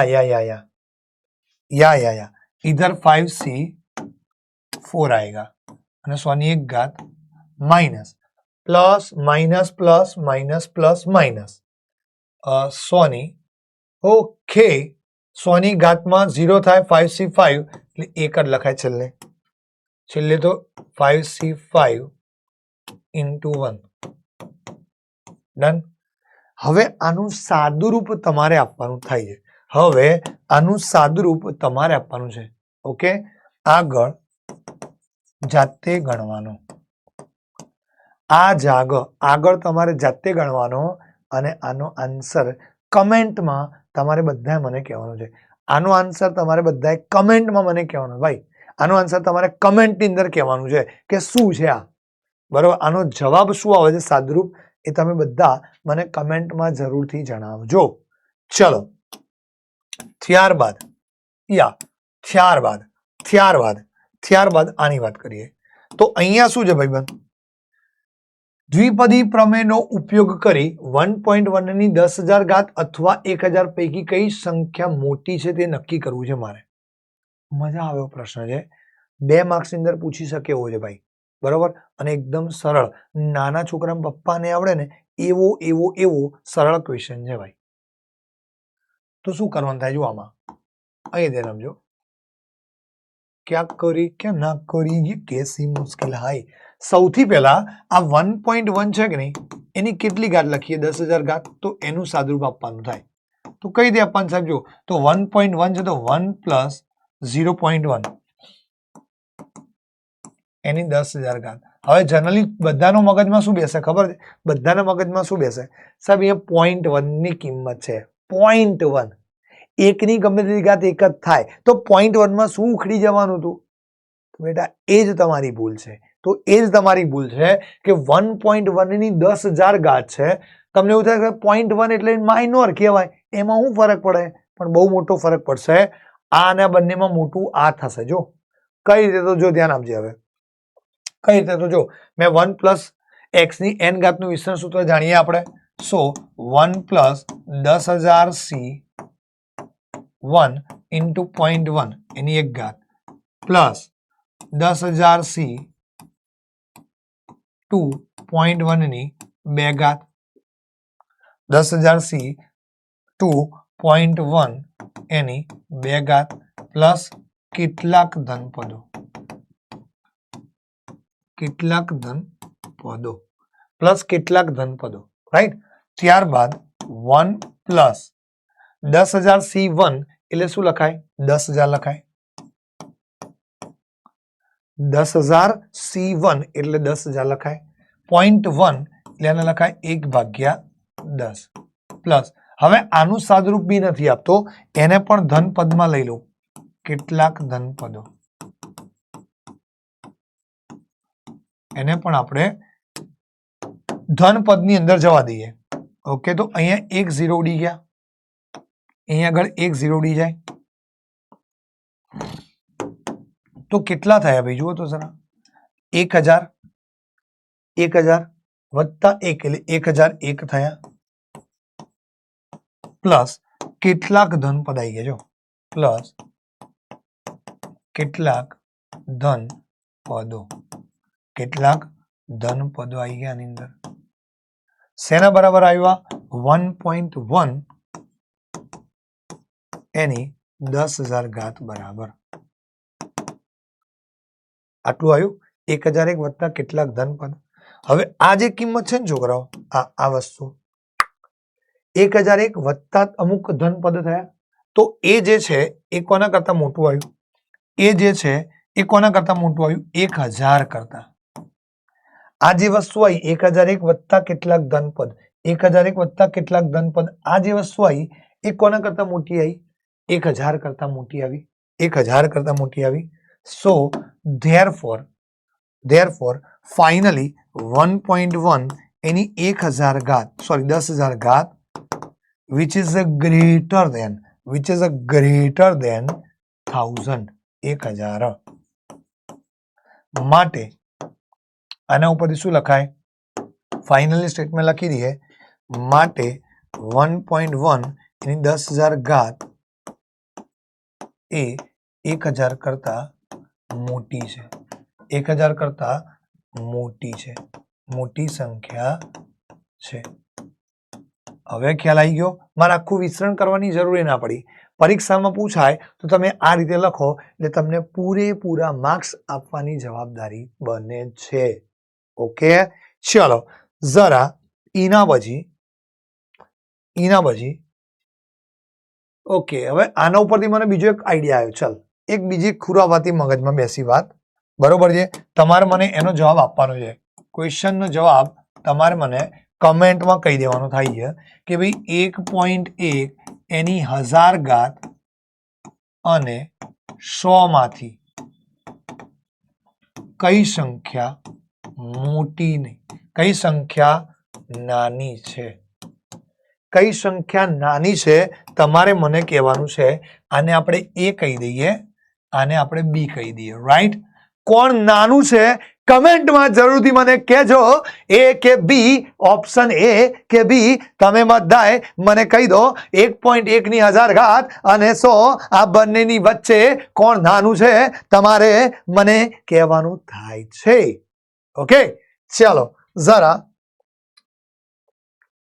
इधर 5c4 आएगा અને 100 ની 1 घात minus plus minus plus minus plus minus 100 ની ओके 100 ની ઘાતમાં 0 થાય 5c5 એટલે એક જ લખાય છેલ્લે તો 5c5 into 1 ડન. હવે આનું સાદુરૂપ તમારે આપવાનું થાય છે. ઓકે આગળ જાતે ગણવાનો. આગળ તમારે જાતે ગણવાનો અને આનો આન્સર કમેન્ટમાં તમારે બધાએ મને કહેવાનો છે. આનો આન્સર તમારે બધાએ કમેન્ટમાં મને કહેવાનો. ભાઈ આનો આન્સર તમારે કમેન્ટની અંદર કહેવાનું છે કે શું છે આ, બરોબર? આનો જવાબ શું આવે છે સાદુરૂપ એ તમે બધા મને કમેન્ટમાં જરૂરથી જણાવજો. ચલો ત્યારબાદ આની વાત કરીએ. તો અહીંયા શું છે ભાઈબંધ? દ્વિપદી પ્રમેયનો ઉપયોગ કરી 1.1 ની 10,000 ઘાત અથવા 1000 પૈકી કઈ સંખ્યા મોટી છે તે નક્કી કરવું છે મારે. મજા આવે એવો પ્રશ્ન છે, 2 માર્ક્સની અંદર પૂછી શકે એવો છે ભાઈ, બરોબર? અને એકદમ સરળ, નાના છોકરાના પપ્પાને આવડે ને એવો સરળ ક્વેશ્ચન છે ભાઈ. તો શું કરવાનું થાય જો આમાં અહીં ધ્યાન આપજો. क्या करी क्या ना करी ये कैसी मुश्किल है. સૌથી પહેલા આ 1.1 છે કે નહીં એની કેટલી ઘાત લખીએ? 10,000 ઘાત. તો એનું સાદુરૂપ આપવાનું થાય તો કઈ રીતે આપવાનું સાહેબ? જો તો 1.1 છે તો 1 પ્લસ 0.1 એની 10,000 ઘાત. હવે જનરલી બધાનો મગજમાં શું બેસે ખબર છે? બધાના મગજમાં શું બેસે સાહેબ? અહીંયા 0.1 ની કિંમત છે. 0.1 એકની ગમે તેની ઘાત એક જ થાય તો 0.1 માં શું ઉખડી જવાનું હતું? બેટા એ જ તમારી ભૂલ છે. તો એ જ તમારી ભૂલ છે કે 1.1 ની 10,000 ઘાત છે. તમને એવું થાય કે 0.1 એટલે માઇનોર કહેવાય, એમાં શું ફરક પડે? પણ બહુ મોટો ફરક પડશે. આ અને બંનેમાં મોટું આ થશે. જો કઈ રીતે તો જો ધ્યાન આપજે. હવે કઈ રીતે તો જો મેં 1 પ્લસ x ની n ઘાતનું વિસ્તરણ સૂત્ર જાણીએ આપણે. સો 1 પ્લસ 10,000c 1 into 0.1 એની 1 ઘાત પ્લસ 10,000c 2.1 ની 2 ઘાત 10,000c 2.1 એની 2 ઘાત પ્લસ કેટલાક ધન પદો પ્લસ કેટલાક ધનપદો, રાઈટ. ત્યારબાદ 1 પ્લસ 10,000 C1 એટલે શું લખાય? 10,000 લખાય. 10,000 C1 એટલે 10,000 લખાય. 0.1 એટલે એને લખાય 1/10 પ્લસ. હવે આનું સાદુરૂપ બી નથી આપતો, એને પણ ધનપદમાં લઈ લો. કેટલાક ધનપદો, એને પણ આપણે ધનપદની અંદર જવા દઈએ. ઓકે, તો અહીંયા 1 0 ઉડી ગયા, અહીંયા આગળ 1 0 ઉડી જાય તો કેટલા થયા ભાઈ? જુઓ તો જરા. 1000 વત્તા 1 એટલે 1001 થયા પ્લસ કેટલાક ધનપદ આવી ગયા. જો પ્લસ કેટલાક ધનપદો, કેટલાક ધનપદો આવી ગયા આની અંદર. શેના બરાબર આવ્યા? 1.1 એની 10,000 ઘાત બરાબર. આટલું આવ્યું. 1001 વત્તા કેટલાક ધનપદ. હવે આ જે કિંમત છે ને છોકરાઓ, આ વસ્તુ 1001 વત્તા અમુક ધનપદ થયા, તો એ જે છે એ કોના કરતા મોટું આવ્યું? એ જે છે એ કોના કરતા મોટું આવ્યું? 1000 કરતા. આ જે વસ્તુ આવી 1001 વત્તા કેટલાક ધનપદ, 1001 વત્તા કેટલાક ધનપદ, આ જે વસ્તુ આવી એ કોના કરતા મોટી આવી? 1000 કરતા મોટી આવી. 1000 કરતા મોટી આવી. સો therefore finally 1.1 એની 1000 ઘાત, સોરી 10,000 ઘાત, which is a greater than 1000, 1000 માટે આના ઉપરથી શું લખાય? ફાઇનલી સ્ટેટમેન્ટ લખી દઈએ. માટે 1.1 એની 10,000 ઘાત એ 1000 કરતા મોટી છે. 1000 કરતા મોટી છે, મોટી સંખ્યા છે. હવે ખ્યાલ આવી ગયો? મારે આખું વિસ્તરણ કરવાની જરૂર ના પડી. પરીક્ષામાં પૂછાય તો તમે આ રીતે લખો એટલે તમને પૂરેપૂરા માર્ક્સ આપવાની જવાબદારી બને છે. ઓકે, ચલો જરા એના પછી ઓકે, હવે આના ઉપરથી મને બીજો એક આઈડિયા આવ્યો. ચાલ, એક બીજી ખુરાવાતી મગજમાં બેસી વાત, બરોબર છે? તમારે મને એનો જવાબ આપવાનો છે. ક્વેશ્ચનનો જવાબ તમારે મને કમેન્ટમાં કહી દેવાનો થાય છે કે ભાઈ 1.1 એની 1000 ઘાત અને 100 માંથી કઈ સંખ્યા મોટી નહીં, કઈ સંખ્યા નાની છે? કઈ સંખ્યા નાની છે તમારે મને કહેવાનું છે. આને આપણે એ કહી દઈએ, આને આપણે બી કહી દઈએ, રાઈટ? કોણ નાનું છે કમેન્ટમાં જરૂરથી મને કહેજો. એ કે બી, ઓપ્શન એ કે બી, તમે બધાએ મને કહી દો. 1.1 ની 1000 ઘાત અને 100, આ બંનેની વચ્ચે કોણ નાનું છે તમારે મને કહેવાનું થાય છે. ओके, चलो जरा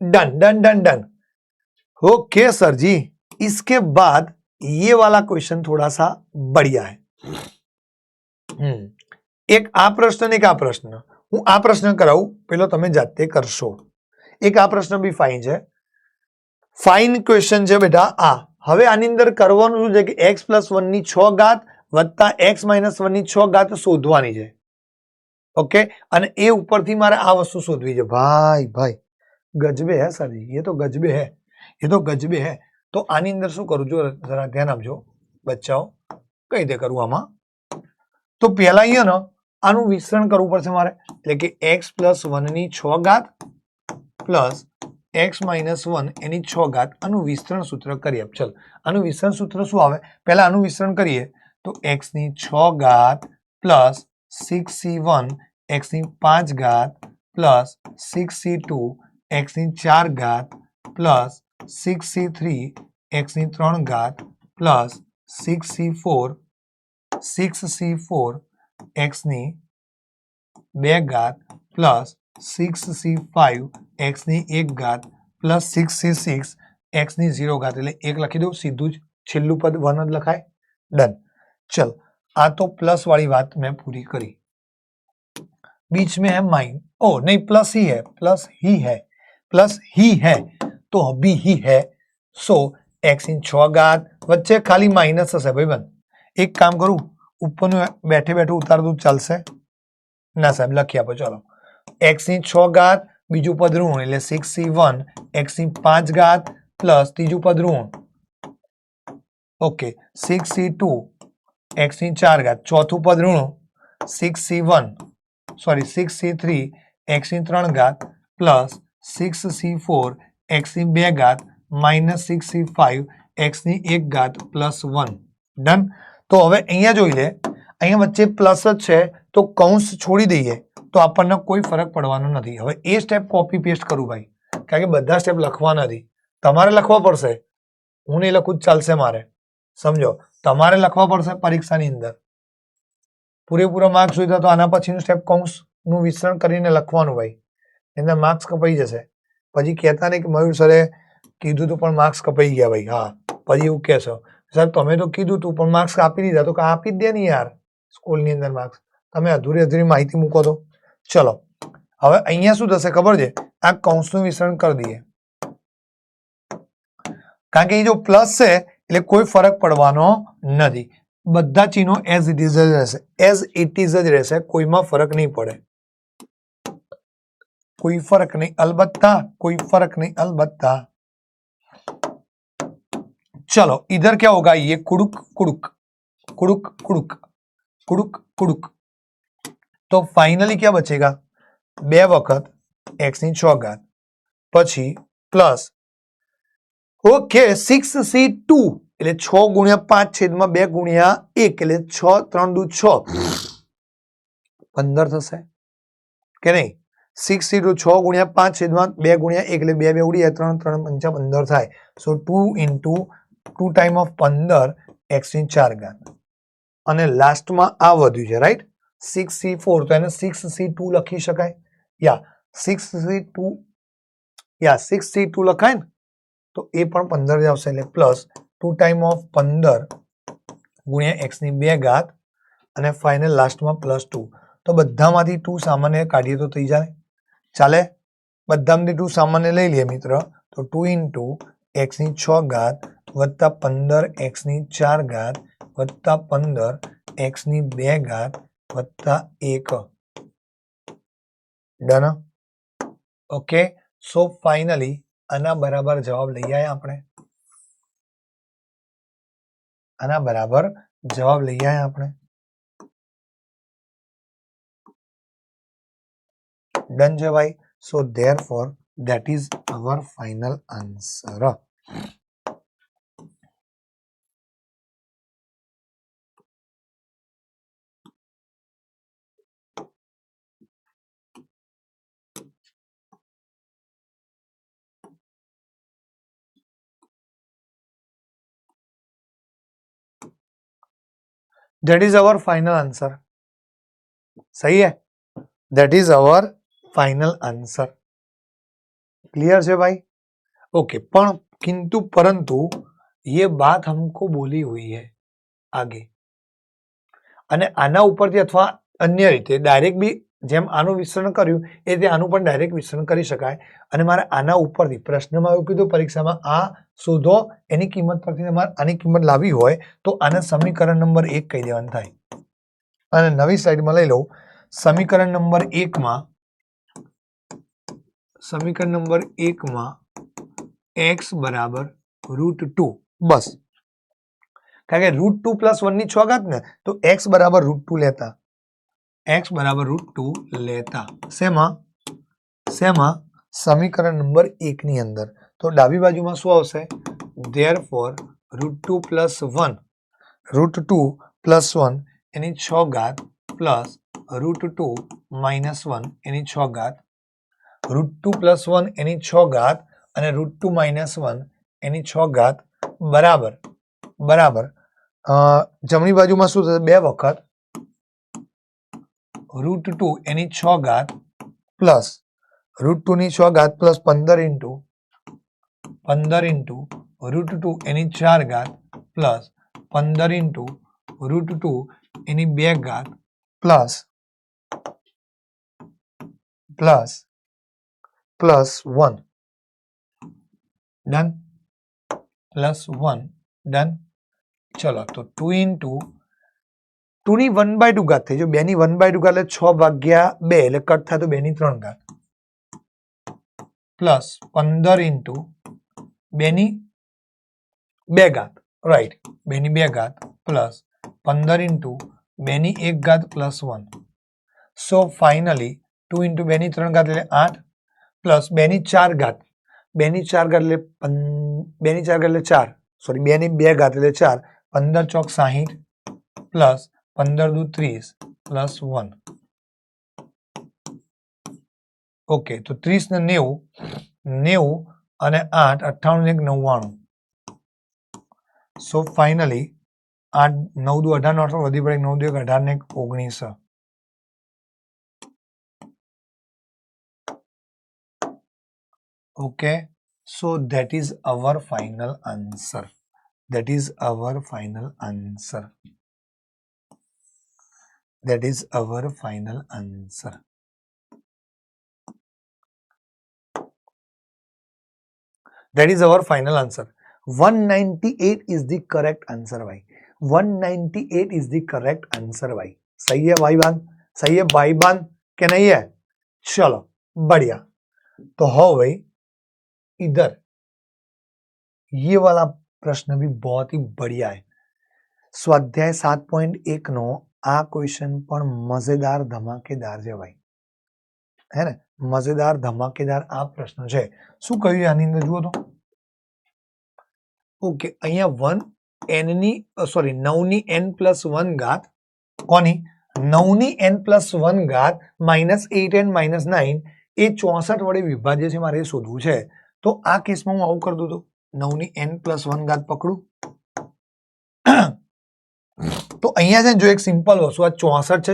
done done done done. Okay sir ji, इसके बाद ये वाला क्वेश्चन थोड़ा सा बढ़िया है. एक आ प्रश्न, एक आ प्रश्न. હું આ પ્રશ્ન કરાવું, પેલો તમે જાતે કરશો. એક આ પ્રશ્ન બી ફાઇન છે, ફાઇન ક્વેશ્ચન છે બેટા. આ હવે આની અંદર કરવાનું શું છે કે x+1 ની 6 ઘાત વત્તા x-1 ની 6 ઘાત શોધવાની છે. ओके, અને એ ઉપરથી મારે આ વસ્તુ શોધવી છે. ભાઈ ભાઈ ગજબે હે સર, ये तो गजबे है, ये तो गजबे है. તો આની અંદર શું કરું? જો જરા ધ્યાન આપજો બચ્ચાઓ, કઈ રીતે કરું આમાં. તો પહેલા અહીંયા ને આનું વિસ્તરણ કરવું પડશે મારે, એટલે કે x+1 ની 6 ઘાત પ્લસ x-1 એની 6 ઘાત. આનું વિસ્તરણ સૂત્ર કરીએ. ચલ, આનું વિસ્તરણ સૂત્ર શું આવે? પહેલા આનું વિસ્તરણ કરીએ તો x ની 6 ઘાત પ્લસ 6c1 x ની 5 ઘાત પ્લસ 6c2 x ની 4 ઘાત પ્લસ 6c3 x ની 3 ઘાત પ્લસ 6c4 x ની 2 ઘાત પ્લસ 6c5 x ની 1 ઘાત પ્લસ 6c6 x ની 0 ઘાત. એટલે 1 લખી દઉં, સીધું જ છેલ્લું પદ 1 જ લખાય. ડન. ચલ, આ તો પ્લસ વાળી વાત મેં પૂરી કરી. बीच में है माइन, ओ नहीं प्लस ही है, प्लस ही है, प्लस ही है तो अभी ही है. सो x ની 6 ઘાત વચ્ચે ખાલી માઇનસ હશે ભાઈબંધ. એક કામ કરું, ઉપરનું બેઠે બેઠું ઉતાર દઉં, ચાલશે? ના સાહેબ, લખી આપો. ચલો, x ની 6 ઘાત, બીજું પદ ઋણ એટલે 6c1, x ની 5 ઘાત પ્લસ ત્રીજું પદ ઋણ, ઓકે 6c2, x ની 4 ઘાત, ચોથું પદ ઋણ 6c1 સોરી 6c3, x ની 3 ઘાત પ્લસ 6c4, x ની 2 ઘાત માઇનસ 6c5, x ની 1 ઘાત પ્લસ 1. ડન. તો હવે અહીંયા જોઈ લે, અહીંયા વચ્ચે પ્લસ જ છે તો કૌંસ છોડી દઈએ તો આપણને કોઈ ફરક પડવાનો નથી. હવે એ સ્ટેપ કોપી પેસ્ટ કરું ભાઈ, કારણ કે બધા સ્ટેપ લખવા નથી, તમારે લખવા પડશે. હું નહીં લખું જ ચાલશે મારે, સમજો? તમારે લખવા પડશે પરીક્ષાની અંદર. પૂરેપૂરા માર્ક્સ જોઈતા તો આના પછીનું સ્ટેપ કૌંસનું વિસ્તરણ કરીને લખવાનું ભાઈ, એના માર્ક્સ કપાઈ જશે. પછી કહેતા નહીં કે મયુર સરે કીધું તું પણ માર્ક્સ કપાઈ ગયા ભાઈ. હા, પછી એવું કહેશો સાહેબ તમે તો કીધું તું પણ માર્ક્સ આપી દીધા, તો આપી જ દે ને યાર. સ્કૂલની અંદર માર્ક્સ તમે અધૂરી માહિતી મૂકો તો. ચલો, હવે અહીંયા શું થશે ખબર છે? આ કૌંસનું વિસ્તરણ કરી દઈએ, કારણ કે એ જો પ્લસ છે એટલે કોઈ ફરક પડવાનો નથી. બધા ચિહ્નો એઝ ઇટ ઇઝ જ રહેશે, એઝ ઇટ ઇઝ જ રહેશે, કોઈમાં ફરક નહીં પડે. कोई फर्क नहीं अलबत्ता, कोई फर्क नहीं अलबत्ता. चलो इधर क्या होगा? ये कुड़ुक कुड़ुक कुड़ुक कुड़ुक कुड़ुक कुड़ुक. तो फाइनली क्या बचेगा? 2 વખત x ની 6 ઘાત પછી પ્લસ ઓકે 6c2 એટલે 6 ગુણ્યા 5 છેદમાં 2 ગુણ્યા 1 એટલે 6 3 દુ 6 15 થશે કે નહીં? 6c2 6 ગુણ્યા 5 છેદમાં 2 ગુણ્યા 1 એટલે 2 2 ઉડી જાય, 3 3 5 15 થાય. સો 2 into 2 ટાઈમ ઓફ 15 x ની 4 ઘાત. અને લાસ્ટમાં આ વધ્યું છે રાઈટ 6c4, તો એને 6c2 લખી શકાય. યા 6c2 લખાય ને તો એ પણ 15 જ આવશે, એટલે પ્લસ 2 ટાઈમ ઓફ 15 ગુણ્યા x ની 2 ઘાત અને ફાઇનલ લાસ્ટમાં પ્લસ 2. તો બધામાંથી 2 સામાન્ય કાઢીએ તો થઈ જાય, ચાલે? બધામાંથી 2 સામાન્ય લઈ લઈએ મિત્ર, તો 2 into x ની 6 ઘાત વત્તા 15 x ની 4 ઘાત વત્તા 15 x ની 2 ઘાત વત્તા 1. ડન. ઓકે, સો ફાઇનલી આના બરાબર જવાબ લઈ આવ્યા આપણે. આના બરાબર જવાબ લઈ આવ્યા આપણે. ડન છે ભાઈ. સો therefore that is our final answer. That is our final answer. सही है? That is our final answer. Clear है भाई? ओके, पण किंतु परंतु ये बात हमको बोली हुई है आगे, અને આના ઉપરથી અથવા અન્ય રીતે ડાયરેક્ટ બી જેમ આનું વિસ્તરણ કર્યું એ રીતે આનું પણ ડાયરેક્ટ વિસ્તરણ કરી શકાય. અને મારે આના ઉપરથી પ્રશ્નમાં એવું કીધું પરીક્ષામાં આ શોધો, એની કિંમત પરથી તમારે આની કિંમત લાવી હોય તો આને સમીકરણ નંબર 1 કહી દેવાનું થાય. અને નવી સ્લાઇડમાં લઈ લઉં. સમીકરણ નંબર 1 માં x બરાબર √2, બસ, કારણ કે √2 + 1 ની 6 ઘાત ને, તો x બરાબર √2 લેતા, x બરાબર √2 લેતા શેમાં સમીકરણ નંબર 1 ની અંદર. તો ડાબી બાજુમાં શું આવશે? therefore √2 + 1 એની 6 ઘાત પ્લસ √2 - 1 એની 6 ઘાત, √2 + 1 એની 6 ઘાત અને √2 - 1 એની 6 ઘાત બરાબર જમણી બાજુમાં શું થશે? 2 વખત √2 એની 6 ઘાત પ્લસ √2 ની 6 ઘાત પ્લસ 15 into √2 એની 4 ઘાત પ્લસ 15 into √2 એની 2 ઘાત plus plus 1 done, plus 1 done. ચલો તો 2 into 2 ની 1/2 ઘાત થઈ. જો 2 ની 1/2 ઘાત એટલે 6 ભાગ્યા 2 એટલે કટ થાય તો 2 ની 3 ઘાત પ્લસ 15 into 2 ની 2 ઘાત, રાઈટ, 2 ની 2 ઘાત પ્લસ 15 into 2 ની 1 ઘાત પ્લસ 1. સો ફાઇનલી 2 into 2 ની 3 ઘાત એટલે 8 પ્લસ 2 ની 4 ઘાત, 2 ની 4 ઘાત એટલે 2 ની 4 ઘાત એટલે 4, સોરી 2 ની 2 ઘાત એટલે 4, 15 ચોક 60 પ્લસ 15 દુ 30 પ્લસ 1. ઓકે, તો 30 ને 90, 90 અને 8, 98 ને 99. સો ફાઇનલી 8 9 દુ 18 વધી પડે 9 દુ 18 ને 19. Okay, so that is our final answer. That is our final answer. That is our final answer. That is our final answer. 198 is the correct answer, भाई. 198 is the correct answer, भाई. सही है भाईबान? सही है भाईबान के नहीं है? चलो बढ़िया. तो हो भाई इधर ये वाला प्रश्न भी बहुत ही बढ़िया है. स्वाध्याय 7.1 નો આ ક્વેશ્ચન પણ મજેદાર ધમાકેદાર છે ભાઈ, હે ને? મજેદાર ધમાકેદાર આ પ્રશ્ન છે. શું કહ્યું આની અંદર જુઓ તો. ઓકે, અહીંયા 1 n ની સોરી 9 ની n+1 ઘાત કોની 9 ની n+1 ઘાત -8n -9 એ 64 વડે વિભાજ્ય છે, મારે શોધવું છે. તો આ કેસમાં હું આવું કરી દઉં તો 9 ની n+1 ઘાત પકડું તો અહીંયા છે જો એક સિમ્પલ વસ્તુ, આ 64 છે,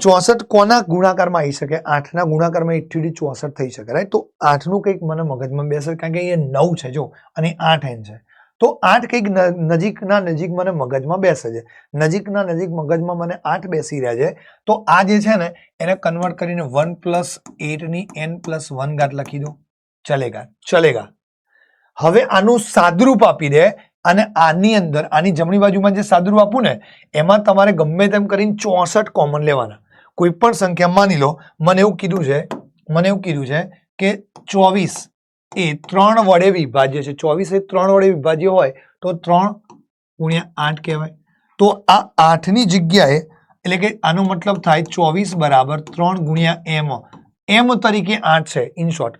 64 કોના ગુણાકારમાં આવી શકે? 8 ના ગુણાકારમાં 8 થઈ શકે, રાઈટ? તો 8 નું કંઈક મને મગજમાં બેસે, કારણ કે અહીંયા 9 છે જો અને 8n છે, તો 8 કંઈક નજીક મને મગજમાં બેસે છે. નજીકના નજીક મગજમાં મને 8 બેસી રહ્યા છે. તો આ જે છે ને એને કન્વર્ટ કરીને 1 + 8 ની n+1 ઘાત લખી દો. ચલેગા. હવે આનું સાદરૂપ આપી દે અને આની અંદર આની જમણી બાજુમાં જે સાદરૂપ આપું ને એમાં તમારે ગમે તેમ કરીને 64 કોમન લેવાના. કોઈ પણ સંખ્યા માની લો, મને એવું કીધું છે કે 24 એ 3 વડે વિભાજ્ય છે. 24 એ 3 વડે વિભાજ્ય હોય તો 3 × 8 કહેવાય. તો આ 8 ની જગ્યાએ એટલે કે આનો મતલબ થાય 24 બરાબર 3 × m તરીકે 8 છે. ઇન શોર્ટ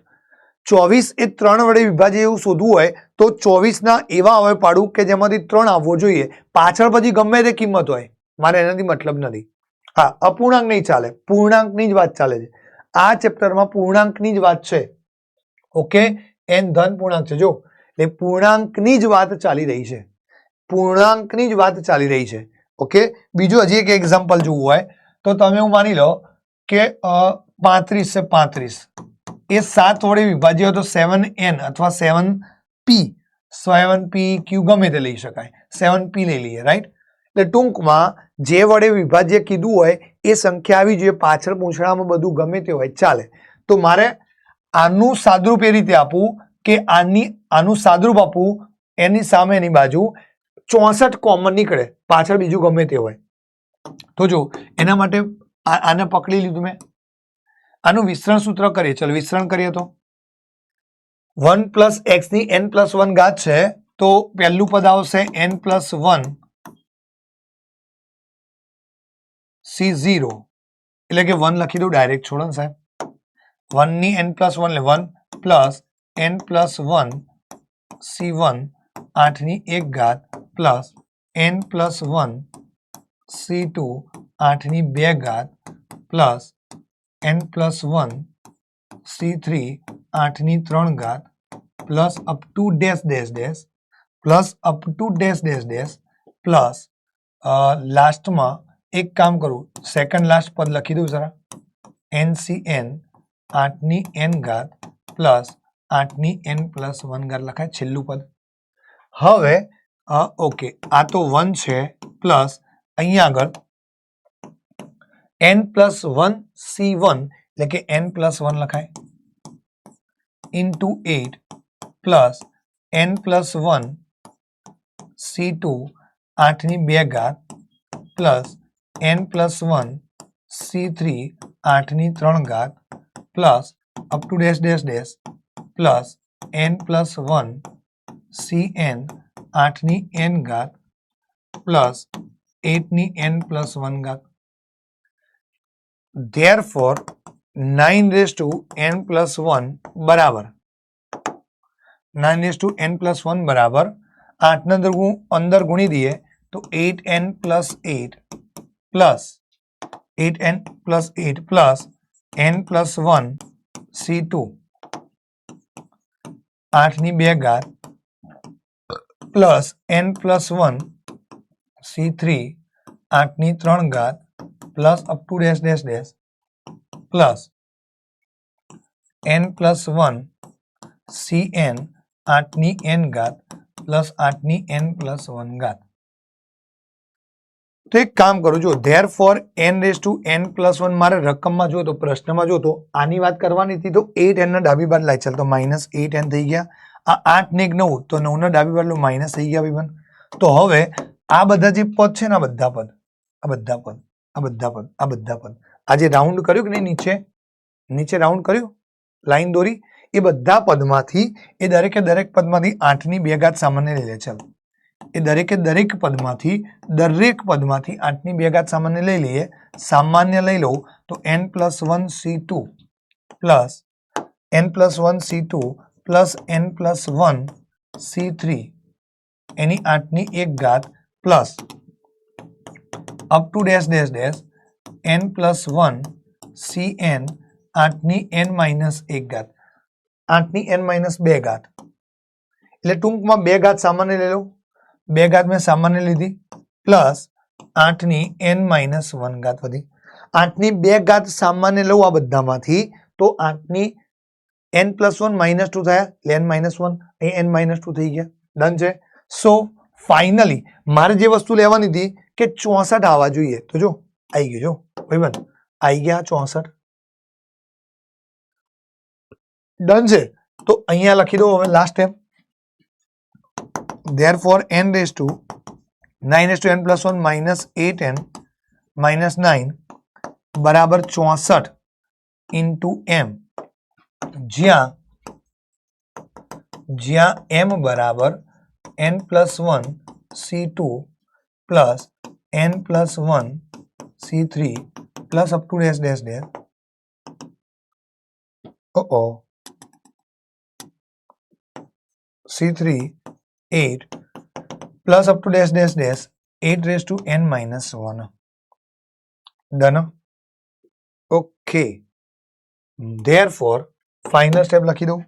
24 એ 3 વડે વિભાજ્ય એવું શોધવું હોય તો 24 ના એવા અવયવ પાડું કે જેમાંથી 3 આવવો જોઈએ. પાછળ પછી ગમે તે કિંમત હોય, મારે એનાથી મતલબ નથી. હા, અપૂર્ણાંક નહીં ચાલે, પૂર્ણાંકની જ વાત ચાલે છે. આ ચેપ્ટરમાં પૂર્ણાંકની જ વાત છે. ઓકે, n ધન પૂર્ણાંક છે જો, એટલે પૂર્ણાંકની જ વાત ચાલી રહી છે. ઓકે, બીજું હજી એક એક્ઝામ્પલ જોવું હોય તો તમે એવું માની લો કે 35 છે, 35 એ 7 વડે વિભાજ્ય હોય તો 7n અથવા 7p ગમે તે લઈ શકાય. 7p લઈ લઈએ, રાઈટ? એટલે ટૂંકમાં જે વડે વિભાજ્ય કીધું હોય એ સંખ્યા આવી જોઈએ. પાછળ પૂંછડામાં બધું ગમે તે હોય ચાલે. તો મારે આનું સાદરૂપ એ રીતે આપવું કે આનું સાદરૂપ આપવું, એની સામેની બાજુ 64 કોમન નીકળે, પાછળ બીજું ગમે તે હોય. તો જો એના માટે આને પકડી લીધું મેં. આનું વિસ્તરણ સૂત્ર કરીએ. ચલો વિસ્તરણ કરીએ તો 1 + x ની n+1 ઘાત છે તો પહેલું પદ આવશે n+1 C0 એટલે કે 1 લખી દઉં ડાયરેક્ટ, છોડો ને સાહેબ. 1 ની n+1 એટલે 1 + n+1 C1 8 ની 1 ઘાત પ્લસ n+1 C2 8 ની 2 ઘાત પ્લસ n+1 C3 8 ની 3 ઘાત plus up to dash plus up to dash plus લાસ્ટમાં એક કામ કરું, સેકન્ડ લાસ્ટ પદ લખી દઉં જરા, NCN 8 ની n ઘાત પ્લસ 8 ની n+1 ઘાત લખાય છેલ્લું પદ. હવે ઓકે, આ તો 1 છે પ્લસ અહીંયા આગળ n+1 c1 એટલે કે n+1 લખાય ઇન્ટુ 8 પ્લસ n+1 c2 8 ની 2 ઘાત પ્લસ n+1 c3 8 ની 3 ઘાત plus up to dash dash dash plus n+1 cn 8 ની n ઘાત પ્લસ 8 ની n+1 ઘાત. Therefore 9n+1 બરાબર 9n+1 બરાબર 8 ને અંદર ગુણી દઈએ તો 8n+8 plus 8n+8 plus n+1 c2 8 ની 2 ઘાત પ્લસ n+1 c3 8 ની 3 ઘાત plus up to dash dash dash plus n+1 cn 8 ની n ઘાત પ્લસ 8 ની n+1 ઘાત. તો એક કામ કરું જો therefore n+n+1 મારે રકમમાં જો તો પ્રશ્નમાં જો તો આની વાત કરવાની હતી તો 8n ના ડાબી બાજુ લાય ચાલ તો -8n થઈ ગયા. આ 8 ને 9 તો 9 ના ડાબી બાજુ માઇનસ થઈ ગયા ભાઈબંધ. તો હવે આ બધા જે પદ છે ને આ બધા પદ આ જે રાઉન્ડ કર્યું કે નહીં નીચે રાઉન્ડ કર્યું લાઈન દોરી એ બધા પદમાંથી એ દરેકે દરેક પદમાંથી 8 ની 2 ઘાત સામાન્ય લઈ લે. ચાલો એ દરેકે દરેક પદમાંથી 8 ની 2 ઘાત સામાન્ય લઈ લઈએ. સામાન્ય લઈ લઉં તો n+1 c2 plus n+1 c2 plus n+1 c3 એની 8 ની 1 ઘાત plus up to dash dash dash n+1 cn 8 ની n-1 ઘાત 8 ની n-2 ઘાત એટલે ટૂંકમાં 2 ઘાત સામાન્ય લઈ લઉં 2 ઘાત મેં સામાન્ય લીધી પ્લસ 8 ની n-1 ઘાત વધી 8 ની 2 ઘાત સામાન્ય લઉં આ બધામાંથી તો 8 ની n+1 -2 થયા એટલે n-1 અહીં n-2 થઈ ગયા. ડન છે. સો ફાઇનલી મારે જે વસ્તુ લેવાની હતી કે 64 આવવા જોઈએ તો જો આવી ગયું જો ભાઈબંધ આવી ગયા 64. ડન છે. તો અહીંયા લખી દો હવે last step. therefore n/9n+1 -8n -9 બરાબર 64 ઇન્ટુ m જ્યાં m બરાબર n+1 c2 plus n+1 c3 plus up to dash dash dash c3 8 plus up to dash dash dash 8n-1 done. Okay therefore final step લખી દઉં.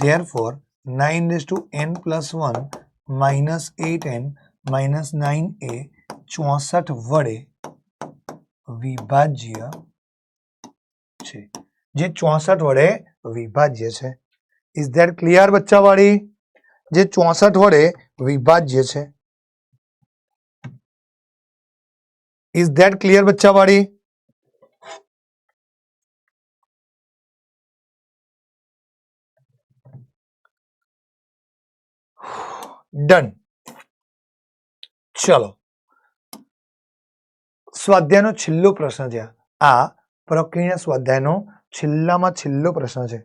therefore 9n+1 -8n -9 એ 64 વડે વિભાજ્ય છે. જે 64 વડે વિભાજ્ય છે. ઇઝ ધેટ ક્લિયર બચ્ચાવાળી? જે 64 વડે વિભાજ્ય છે. ઇઝ ધેટ ક્લિયર બચ્ચાવાળી? ડન. ચલો સ્વાધ્યાયનો છેલ્લો પ્રશ્ન છે. આ પ્રક્રિયા સ્વાધ્યાયનો છેલ્લામાં છેલ્લો પ્રશ્ન છે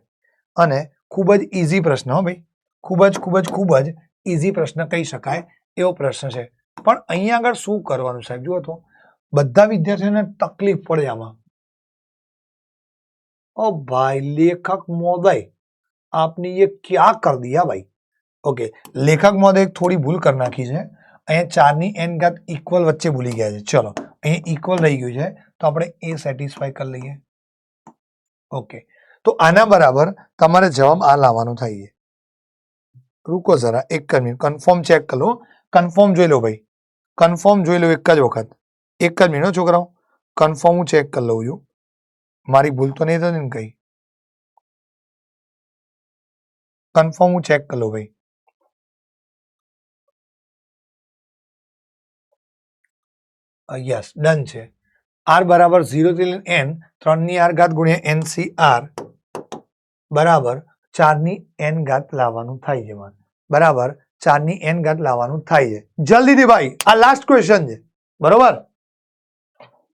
અને ખૂબ જ ઈઝી પ્રશ્ન હો ભાઈ. ખૂબ જ ઈઝી પ્રશ્ન કહી શકાય એવો પ્રશ્ન છે. પણ અહીંયા આગળ શું કરવાનું સાહેબ જુઓ તો બધા વિદ્યાર્થીઓને તકલીફ પડે આમાં. ओ भाई लेखक महोदय आपने ये क्या कर दिया भाई. ओके लेखक महोदय थोड़ी भूल कर नाखी है. અહીંયા 4 ની n ઘાત ઇક્વલ વચ્ચે ભૂલી ગયા છે. ચલો અહીંયા ઇક્વલ રહી ગયું છે તો આપણે એ સેટિસ્ફાય કરી લઈએ. ઓકે તો આના બરાબર તમારે જવાબ આ લાવવાનો થાય છે. રૂકો જરા એક જ મિનિટ કન્ફર્મ ચેક કરી લો. કન્ફર્મ જોઈ લો ભાઈ. કન્ફર્મ જોઈ લો એક જ વખત. એક જ મિનિટ છોકરાઓ કન્ફર્મ હું ચેક કરી લઉં છું. મારી ભૂલ તો નહીં થતી ને કઈ. કન્ફર્મ હું ચેક કરી લઉં ભાઈ. યસ ડન છે. આર બરાબર 0 થી લઈને n 3 ની r ઘાત ગુણ્યા NCR બરાબર 4 ની n ઘાત લાવવાનું થાય છે બરાબર 4 ની n ઘાત લાવવાનું થાય છે જલ્દીથી ભાઈ આ લાસ્ટ ક્વેશ્ચન છે બરોબર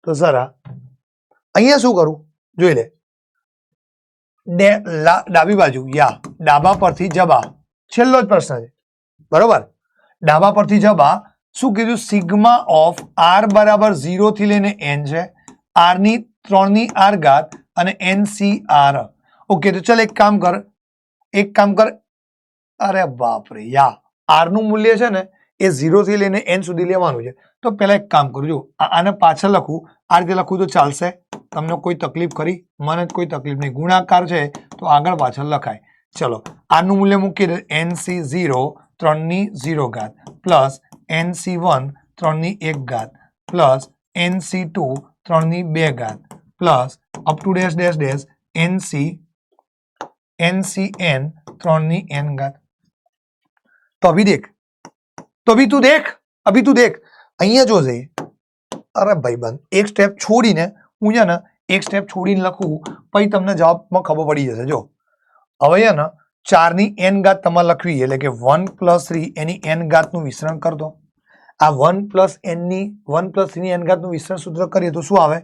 તો સર અહીંયા શું કરું જોઈ લે ડાબી બાજુ યા ડાબા પરથી જબા છેલ્લો જ પ્રશ્ન છે બરોબર ડાબા પરથી જબા શું કીધું સિગ્મા ઓફ r બરાબર 0 થી લઈને n છે r ની 3 ની r ઘાત અને NCR ઓકે તો ચલ એક કામ કર અરે બાપ રે યા r નું મૂલ્ય છે ને એ 0 થી લઈને n સુધી લેવાનું છે તો પહેલા એક કામ કરું જો આને પાછળ લખું આ રીતે લખું તો ચાલશે તમને કોઈ તકલીફ ખરી મને કોઈ તકલીફ નહીં ગુણાકાર છે તો આગળ પાછળ લખાય ચલો r નું મૂલ્ય મૂકી દે NC0 3 ની 0 ઘાત પ્લસ NC1 3 ની 1 ઘાત પ્લસ NC2 3 ની 2 ઘાત plus up to dash dash dash NCN 3 ની n ઘાત તો અભી તું દેખ અહીંયા જો છે અરે ભાઈબંધ એક સ્ટેપ છોડીને હું છે ને એક સ્ટેપ છોડીને લખું પછી તમને જવાબમાં ખબર પડી જશે જો હવે છે ને 4 ની n ઘાત તમારે લખવી એટલે કે 1 + 3 એની n ઘાતનું વિસ્તરણ કર દો આ 1 + 3 ની n ઘાતનું વિસ્તરણ સૂત્ર કરીએ તો શું આવે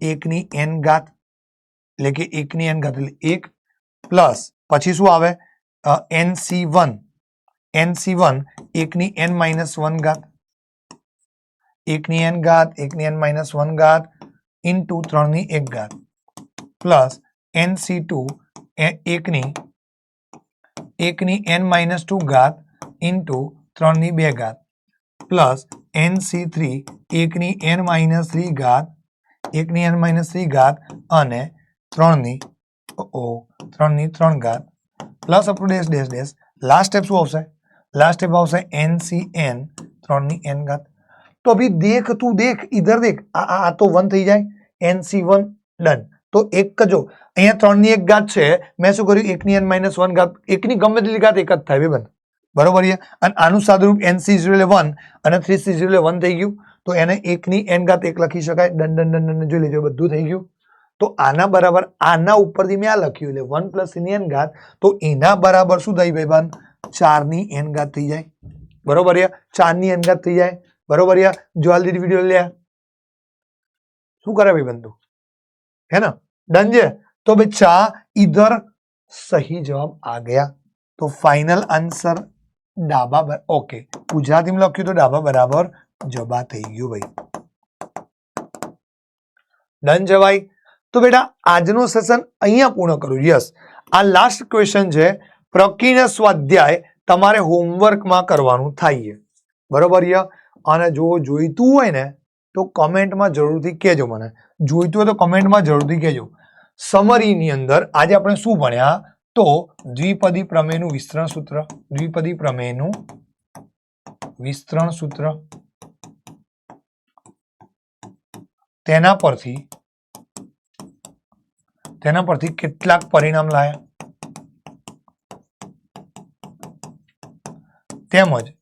1 ની n ઘાત એટલે કે 1 ની n ઘાત એટલે 1 પ્લસ પછી શું આવે NC1 1 ની n - 1 ઘાત 1 ની n ઘાત 1 ની n - 1 ઘાત ઇન્ટુ 3 ની 1 ઘાત પ્લસ NC2 1 ની n - 2 ઘાત ઇન્ટુ 3 ની 2 ઘાત પ્લસ NC3 1 ની n - 3 ઘાત 1 ની n - 3 ઘાત અને 3 ની 3 ઘાત plus up to dash dash dash last step શું આવશે લાસ્ટ સ્ટેપ આવશે NCN 3 ની n ઘાત तो अभी देख इधर देख आ तो 1 થઈ જાય NC1 ડન તો એક જો અહીંયા 3 ની 1 ઘાત છે મેં શું કર્યું 1 ની n - 1 ઘાત 1 ની ગમે તેટલી ઘાત એક જ થાય ભાઈબંધ બરોબર છે અને આનું સાદુરૂપ NC0 એટલે 1 અને 3C0 એટલે 1 થઈ ગયું તો એને 1 ની n ઘાત 1 લખી શકાય ડન જોઈ લેજો બધું થઈ ગયું તો આના બરાબર આના ઉપરથી મેં આ લખ્યું એટલે 1 + 3 ની n ઘાત તો એના બરાબર શું થાય ભાઈબંધ 4 ની n ઘાત થઈ જાય બરોબર છે 4 ની n ઘાત થઈ જાય बरोबर यार जो ऑलरेडी वीडियो ले शू करे भाई बंधु है ना डन जे तो बच्चा इधर सही जवाब आ गया तो फाइनल आंसर डाबा ओके गुजराती में लख्યું तो डाबा बराबर जबा થઈ ગયું ભાઈ ડન છે ભાઈ તો બેટા આજનો સેશન અહીંયા પૂર્ણ કરું યસ આ લાસ્ટ ક્વેશ્ચન છે પ્રકીર્ણ સ્વાધ્યાય તમારે હોમવર્કમાં કરવાનું થાય છે બરોબર છે અને જો જોઈતું હોય ને તો કમેન્ટમાં જરૂરથી કહેજો મને જોઈતું હોય તો કમેન્ટમાં જરૂરથી કહેજો સમરીની અંદર આજે આપણે શું ભણ્યા તો દ્વિપદી પ્રમેયનું વિસ્તરણ સૂત્ર તેના પરથી કેટલાક પરિણામ લાયા તેમજ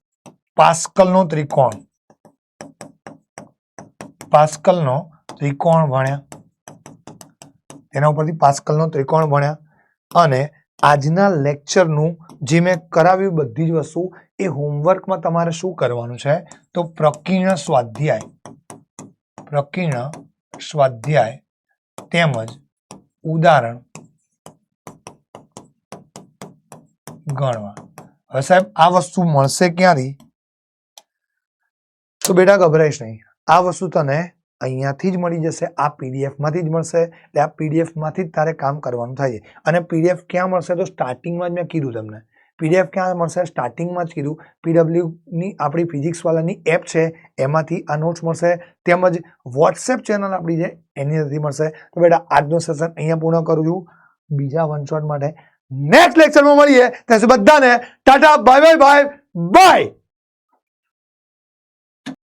પાસ્કલનો ત્રિકોણ ભણ્યા તેના ઉપરથી પાસ્કલનો ત્રિકોણ ભણ્યા અને આજના લેક્ચરનું જે મેં કરાવ્યું બધી જ વસ્તુ એ હોમવર્કમાં તમારે શું કરવાનું છે તો પ્રકીર્ણ સ્વાધ્યાય તેમજ ઉદાહરણ ગણવા હવે સાહેબ આ વસ્તુ મળશે ક્યાંથી તો બેટા ગભરાઈશ નહીં આ વસ્તુ તને અહીંયાથી જ મળી જશે આ PDF માંથી જ મળશે એટલે આ PDF માંથી જ તારે કામ કરવાનું થાય છે અને PDF ક્યાં મળશે તો સ્ટાર્ટિંગમાં જ મેં કીધું તમને PDF ક્યાં મળશે સ્ટાર્ટિંગમાં જ કીધું PW ની આપણી ફિઝિક્સ વાળાની એપ છે એમાંથી આ નોટ્સ મળશે તેમજ WhatsApp ચેનલ આપણી છે એની અંદરથી મળશે તો બેટા આજનો સેશન અહીંયા પૂર્ણ કરું છું બીજા વન શોટ માટે નેક્સ્ટ લેક્ચરમાં મળીએ ત્યાં સુધી બધાને Tata bye bye bye bye